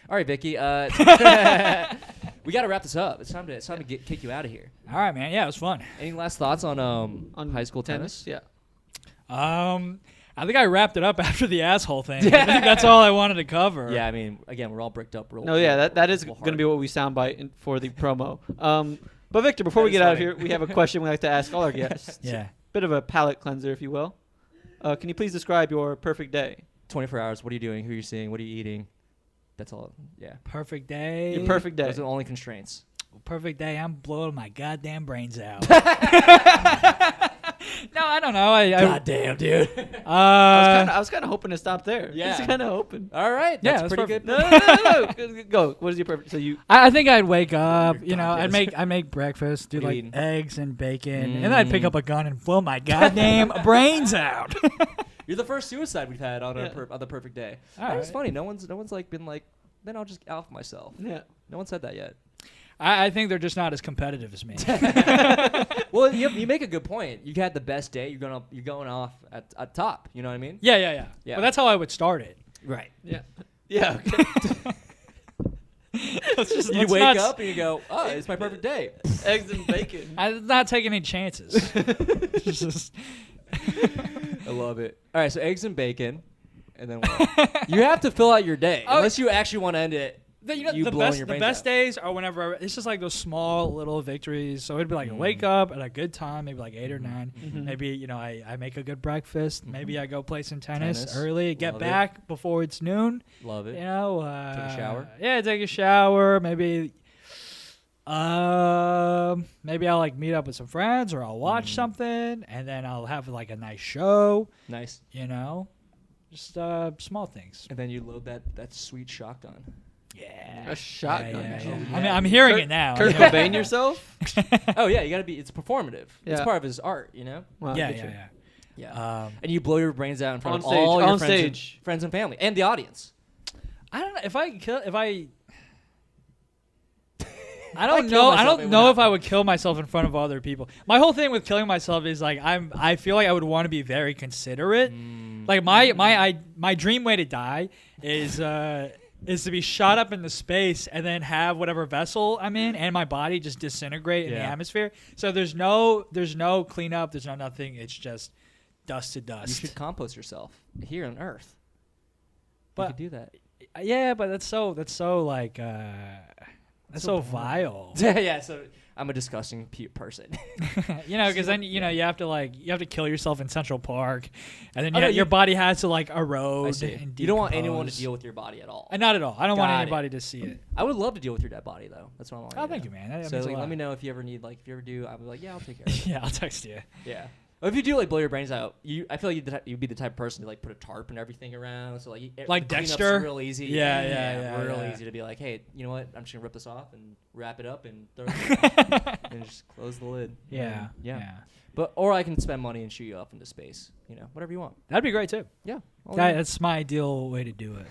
All right, Vicky. We got to wrap this up. It's time to kick you out of here. All right, man. Yeah, it was fun. Any last thoughts on high school tennis? Yeah. I think I wrapped it up after the asshole thing. I think that's all I wanted to cover. Yeah, I mean, again, we're all bricked up. No, yeah, that is real going to hard. be what we soundbite for the promo. But Victor, before we That is get out of funny. here, we have a question we like to ask all our guests. Yeah. Bit of a palate cleanser, if you will. Can you please describe your perfect day? 24 hours. What are you doing? Who are you seeing? What are you eating? That's all. Yeah. Perfect day. Your perfect day. Those are the only constraints. Perfect day. I'm blowing my goddamn brains out. No, I don't know. Goddamn, dude. I was kind of hoping to stop there. Yeah. Just kind of hoping. All right. Yeah, That's that's pretty perfect. good. No. Go. What is your perfect? So you. I think I'd wake up. Your You know, cock I'd make breakfast, do What are like you eating? eggs and bacon, and then I'd pick up a gun and blow my goddamn brains out. You're the first suicide we've had on Yeah. on the perfect day. All That's right. funny. No one's like been like, then I'll just off myself. Yeah. No one said that yet. I think they're just not as competitive as me. Well, you make a good point. You had the best day. You're going off at top. You know what I mean? Yeah. Yeah. Well, that's how I would start it. Right. Yeah. Yeah. Okay. You wake up and you go, oh, it's my perfect day. Eggs and bacon. I'm not taking any chances. It's just- I love it. All right, so eggs and bacon, and then what? You have to fill out your day unless you actually want to end it. You blowing your the brains best out. days are whenever it's just like those small little victories. So it'd be like I wake up at a good time, maybe like 8 or 9. Maybe I make a good breakfast. Maybe I go play some tennis early, get Love it. back before it's noon. Love it. You know, Take a shower? Yeah, take a shower. Maybe I'll like meet up with some friends, or I'll watch something, and then I'll have like a nice show. Nice. You know, just small things. And then you load that sweet shotgun. Yeah, A shotgun. yeah. I mean, I'm hearing it now. Kurt you know? Cobain yourself? Oh yeah, you gotta be. It's performative. It's Yeah. part of his art, you know. Wow, Yeah, good yeah, shit. yeah. Yeah. And you blow your brains out in front On of stage, all your on friends, stage. friends and family, and the audience. I don't know if I I don't kill know. I myself, it don't would know if happen. I would kill myself in front of other people. My whole thing with killing myself is like I feel like I would want to be very considerate. Like my dream way to die is to be shot up into space and then have whatever vessel I'm in and my body just disintegrate in the Yeah. atmosphere. So there's no cleanup. There's no nothing. It's just dust to You dust. should compost yourself here on Earth. But- you could do that. Yeah, but that's so like that's so vile. Yeah. So I'm a disgusting person. You know, because then you have to kill yourself in Central Park, and then Oh, no, your body has to like I erode. see. And You don't want anyone to decompose. deal with your body at all. Not at all. I don't want Got it. anybody to see it. I would love to deal with your dead body though. That's what I want. Oh, thank you, man. That So means a like, lot. let me know if you ever need if you ever do. I'll be like, yeah, I'll take care of it. Yeah, I'll text you. Yeah. Or if you do blow your brains out, I feel like you'd be the type of person to put a tarp and everything around, so Like the cleanup's Dexter? real easy. Yeah, real yeah. easy to be like, hey, you know what? I'm just gonna rip this off and wrap it up and throw it and just close the lid. Yeah. Or I can spend money and shoot you off into space. You know, whatever you want. That'd be great too. Yeah. That's my ideal way to do it.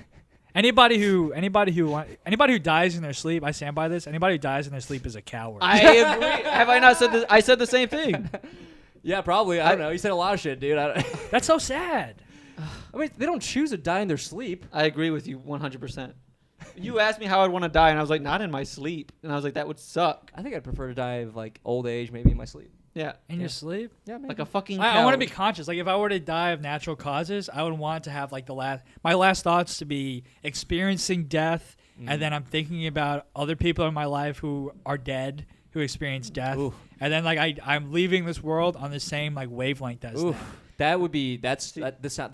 Anybody who dies in their sleep, I stand by this. Anybody who dies in their sleep is a coward. I agree. Have I not said this? I said the same thing. Yeah, probably. I don't know. You said a lot of shit, dude. That's so sad. I mean, they don't choose to die in their sleep. I agree with you 100%. You asked me how I'd want to die, and I was like, not in my sleep. And I was like, that would suck. I think I'd prefer to die of old age, maybe in my sleep. Yeah. In your sleep? Yeah, maybe. Like a fucking I want to coward. be conscious. Like if I were to die of natural causes, I would want to have like my last thoughts to be experiencing death, and then I'm thinking about other people in my life who are dead, who experience death, Oof. and then like I'm leaving this world on the same like wavelength as them. Oof. That would be the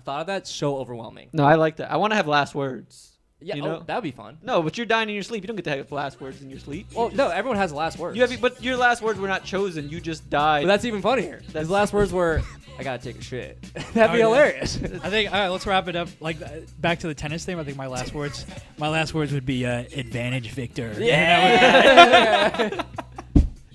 thought of that's so overwhelming. No, I like that. I want to have last words. Yeah, You know? that would be fun. No, but you're dying in your sleep. You don't get to have last words in your sleep. Well, no, everyone has the last words. But your last words were not chosen. You just died. But that's even funnier. His last words were, "I gotta take a shit." That'd be yeah. hilarious. I think all right, let's wrap it up. Like back to the tennis thing. I think my last words would be advantage Victor. Yeah.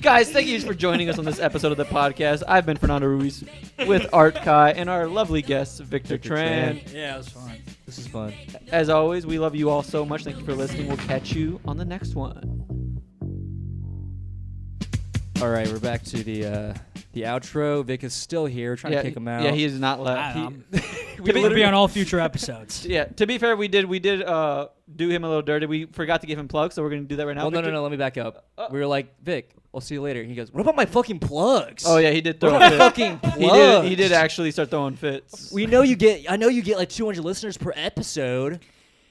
Guys, thank you for joining us on this episode of the podcast. I've been Fernando Ruiz with Art Kai and our lovely guest, Victor Tran. Yeah, it was fun. This is fun. As always, we love you all so much. Thank you for listening. We'll catch you on the next one. All right, we're back to the outro. Vic is still here. We're trying to kick him out. Yeah, he is not left. We're going to be on all future episodes. Yeah, to be fair, we did do him a little dirty. We forgot to give him plugs, so we're going to do that right now. Well, Victor? no. Let me back up. We were like, Vic, I'll see you later. He goes, what about my fucking plugs? Oh yeah, he did throw What a about fit. fucking plugs? He did actually start throwing fits. I know you get like 200 listeners per episode.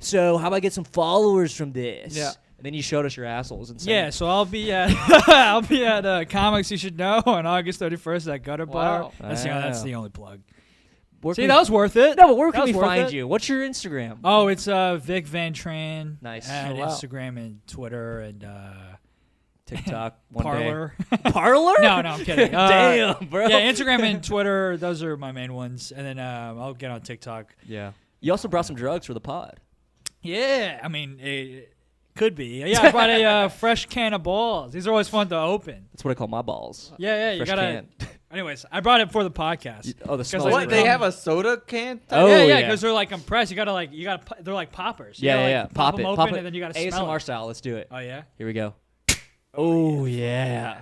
So how about I get some followers from this? Yeah. And then you showed us your assholes and Yeah, so I'll be at Comics You Should Know on August 31st at Gutter Bar. Wow. That's Wow. that's the only plug. See, that was worth it. No, but where That can we was worth find it. you? What's your Instagram? Oh, it's Vic Van Tran. Nice. At Oh, wow. Instagram and Twitter and TikTok. One Parlor. day. Parlor? No, I'm kidding. Damn, bro. Yeah, Instagram and Twitter. Those are my main ones. And then I'll get on TikTok. Yeah. You also brought some drugs for the pod. Yeah, I mean, it could be. Yeah, I brought a fresh can of balls. These are always fun to open. That's what I call my balls. Yeah, you Fresh gotta. can. Anyways, I brought it for the podcast. Oh, the smell. I- What? They have a soda can? Oh, yeah, yeah. because they're like compressed. You gotta they're like poppers. You Yeah, gotta, yeah. like, Pop them it. open, Pop it. and then you gotta smell ASMR it. style. Let's do it. Oh yeah, Here we go. Oh, yeah.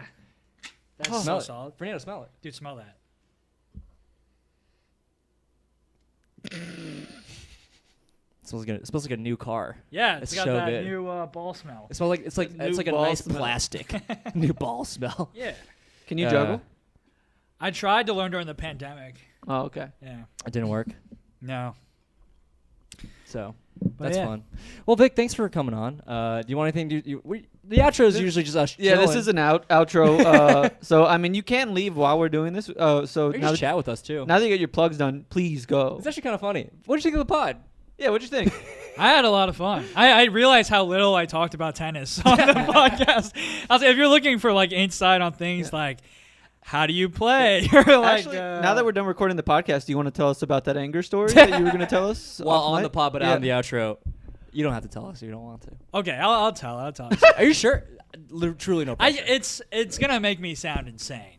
that's Smell so it. solid. Fernando, smell it. Dude, smell that. It smells like a new car. Yeah, it's It's got so that good. new ball smell. It smells like it's New like a ball nice smell. plastic. New ball smell. Yeah, Can you juggle? I tried to learn during the pandemic. Oh, okay. Yeah, It didn't work. no. So But that's yeah. fun. Well, Vic, thanks for coming on. Do you want anything? The outro is usually just us. Yeah, this chilling. is an outro. So, I mean, you can leave while we're doing this. So Or you now just that, chat with us too. now that you get your plugs done, please go. It's actually kind of funny. What did you think of the pod? Yeah, what'd you think? I had a lot of fun. I realized how little I talked about tennis on the podcast. I was like, if you're looking for like insight on things like how do you play, or like Actually, now that we're done recording the podcast, do you want to tell us about that anger story that you were going to tell us? Well, off on mic? the pod, but Yeah. on the outro. You don't have to tell us if you don't want to. okay, I'll tell. Are you sure? Truly no pressure. It's gonna make me sound insane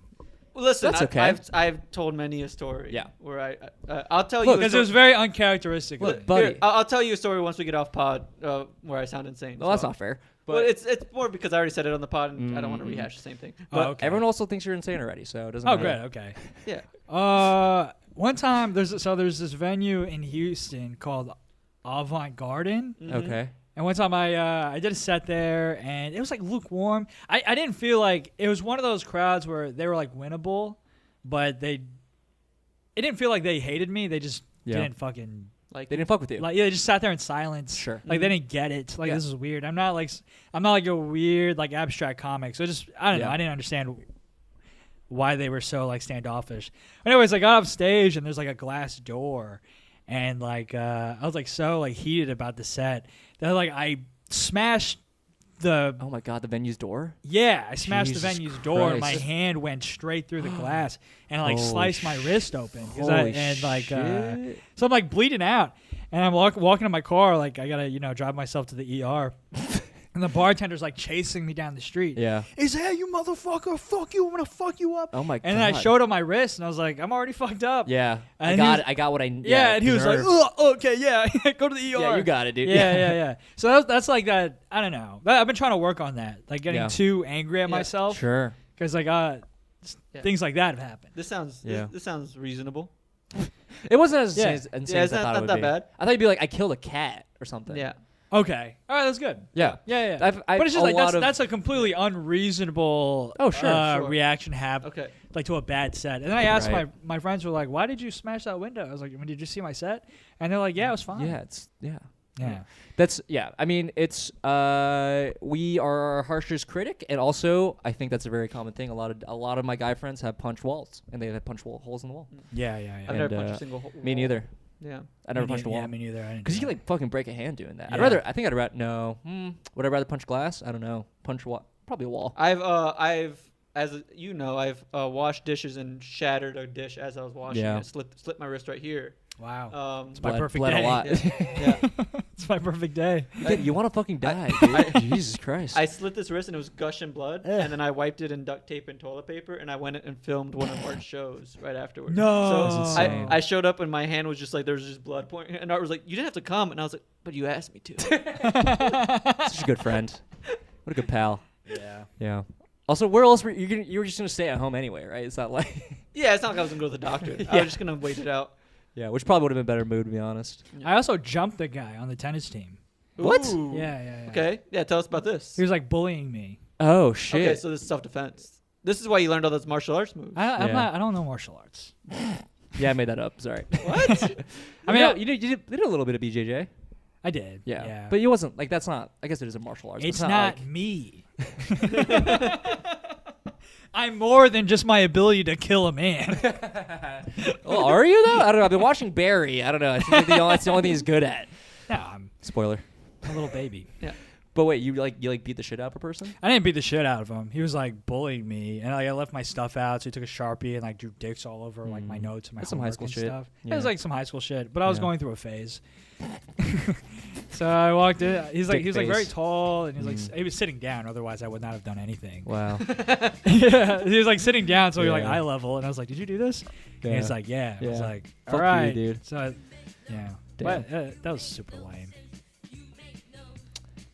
Well, listen, That's okay. I've told many a story. Yeah. Where I'll tell Look, you. a because it story- was very uncharacteristic. of Look, me. buddy. Here, I'll tell you a story once we get off pod where I sound insane. Well, that's so. not fair. But But it's more because I already said it on the pod, and I don't want to rehash the same thing. Oh, But okay. everyone also thinks you're insane already, so it doesn't Oh, matter. great. Okay. yeah, One time there's this venue in Houston called Avant Garden. Okay. And one time I did a set there, and it was like lukewarm. I didn't feel like it was one of those crowds where they were like winnable, but it didn't feel like they hated me. They just Yeah. didn't fucking like They didn't fuck with you. like. Yeah, they just sat there in silence. Sure. Like they didn't get it. Like Yeah. this is weird. I'm not like a weird like abstract comic. So I don't know. Yeah. I didn't understand why they were so like standoffish. Anyways, I got off stage and there's like a glass door, and like I was like so like heated about the set that like I smashed the Oh my god, the venue's door. I smashed Jesus the venue's door and my Christ. hand went straight through the glass and like Holy sliced my wrist open Holy so I'm like bleeding out and I'm walking to my car like I gotta drive myself to the ER. And the bartender's like chasing me down the street. Yeah. He's, hey, you motherfucker, fuck you, I'm gonna fuck you up. Oh my god. And then I showed him my wrist, and I was like, I'm already fucked up. Yeah. And I got what I. Yeah, and he was like, deserved. okay, yeah, go to the ER. Yeah, you got it, dude. Yeah. So that's like that. I don't know. I've been trying to work on that, like getting Yeah. too angry at myself, Sure. because like things like that have happened. this sounds Yeah. this sounds reasonable. It wasn't as Yeah. insane Yeah, as it's I thought not it would that be. bad. I thought you'd be like, I killed a cat or something. Yeah. Okay, all right, that's good. Yeah. Yeah. I've But it's just a like lot of- that's a completely unreasonable Sure. reaction to have Okay. like to a bad set. And then I asked Right. my friends were like, why did you smash that window? I was like, did you see my set? And they're like, yeah, it was fine. Yeah. It's yeah. Yeah. That's yeah. I mean, it's we are our harshest critic, and also I think that's a very common thing. A lot of my guy friends have punch walls, and they have punch holes in the wall. Yeah. I've And, never punched a single hole. Me neither. Yeah. I never punched a wall. Yeah, me neither. Because you can like fucking break a hand doing that. Yeah. I think I'd rather no. Would I rather punch glass? I don't know. Punch what? Probably a wall. I've I've washed dishes and shattered a dish as I was washing Yeah. it. Slit my wrist right here. Wow. It's my perfect bled day. a lot. Yeah. It's my perfect day. You want to fucking die, dude. Jesus Christ. I slit this wrist and it was gushing blood, and then I wiped it in duct tape and toilet paper, and I went and filmed one of Art's shows right afterwards. No. So That's insane. I showed up and my hand was just like there was just blood pouring, and Art was like, "You didn't have to come," and I was like, "But you asked me to." Such a good friend. What a good pal. Yeah. Yeah. Also, where else were you were just gonna stay at home anyway, right? It's not like Yeah, it's not like I was gonna go to the doctor. I was just gonna wait it out. yeah, which probably would have been better mood to be honest. I also jumped the guy on the tennis team. What? Ooh. Yeah. Okay. Yeah. Tell us about this. He was like bullying me. Oh shit. Okay, so this is self-defense. This is why you learned all those martial arts moves. I don't know martial arts. Yeah, I made that up. Sorry. What? I mean, you did a little bit of BJJ. I did. Yeah. But it wasn't like that's not. I guess it is a martial arts. but it's not not like- me. I'm more than just my ability to kill a man. Well, are you though? I don't know. I've been watching Barry. I don't know. I think that's the only thing he's good at. Yeah, I'm Spoiler. a little baby. Yeah. But wait, you beat the shit out of a person? I didn't beat the shit out of him. He was like bullying me, and like I left my stuff out. So he took a Sharpie and like drew dicks all over like my notes and my That's some high homework school and shit. stuff. Yeah. It was like some high school shit, but I was Yeah. going through a phase. So I walked in. He was like phase. very tall, and he was like he was sitting down. Otherwise, I would not have done anything. Wow. Yeah, he was like sitting down, so we were like Yeah. eye level, and I was like, "Did you do this?" And he's like, "Yeah." I was Yeah. like, Fuck "All you, right, dude. So, yeah, Damn. but that was super lame.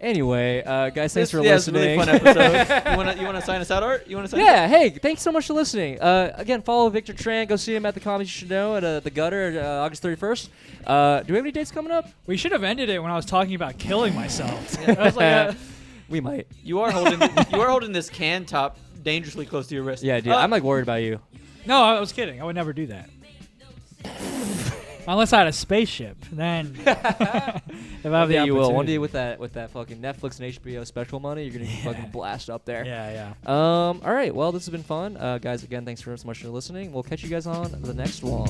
Anyway, guys, thanks for Yeah, it's a listening. really fun episode. You wanna sign us out, Art? You wanna sign us out? Yeah, hey, thanks so much for listening. Again, follow Victor Tran. Go see him at the Comedy You Should Know at the Gutter August 31st. Do we have any dates coming up? We should have ended it when I was talking about killing myself. I was like, We might. You are holding this can top dangerously close to your wrist. Yeah, dude. I'm like worried about you. no, I was kidding. I would never do that. Unless I had a spaceship, then if I have the One day opportunity. you will. One day with that fucking Netflix and HBO special money, you're gonna fucking blast up there. Yeah. All right. Well, this has been fun, guys. Again, thanks so much for listening. We'll catch you guys on the next one.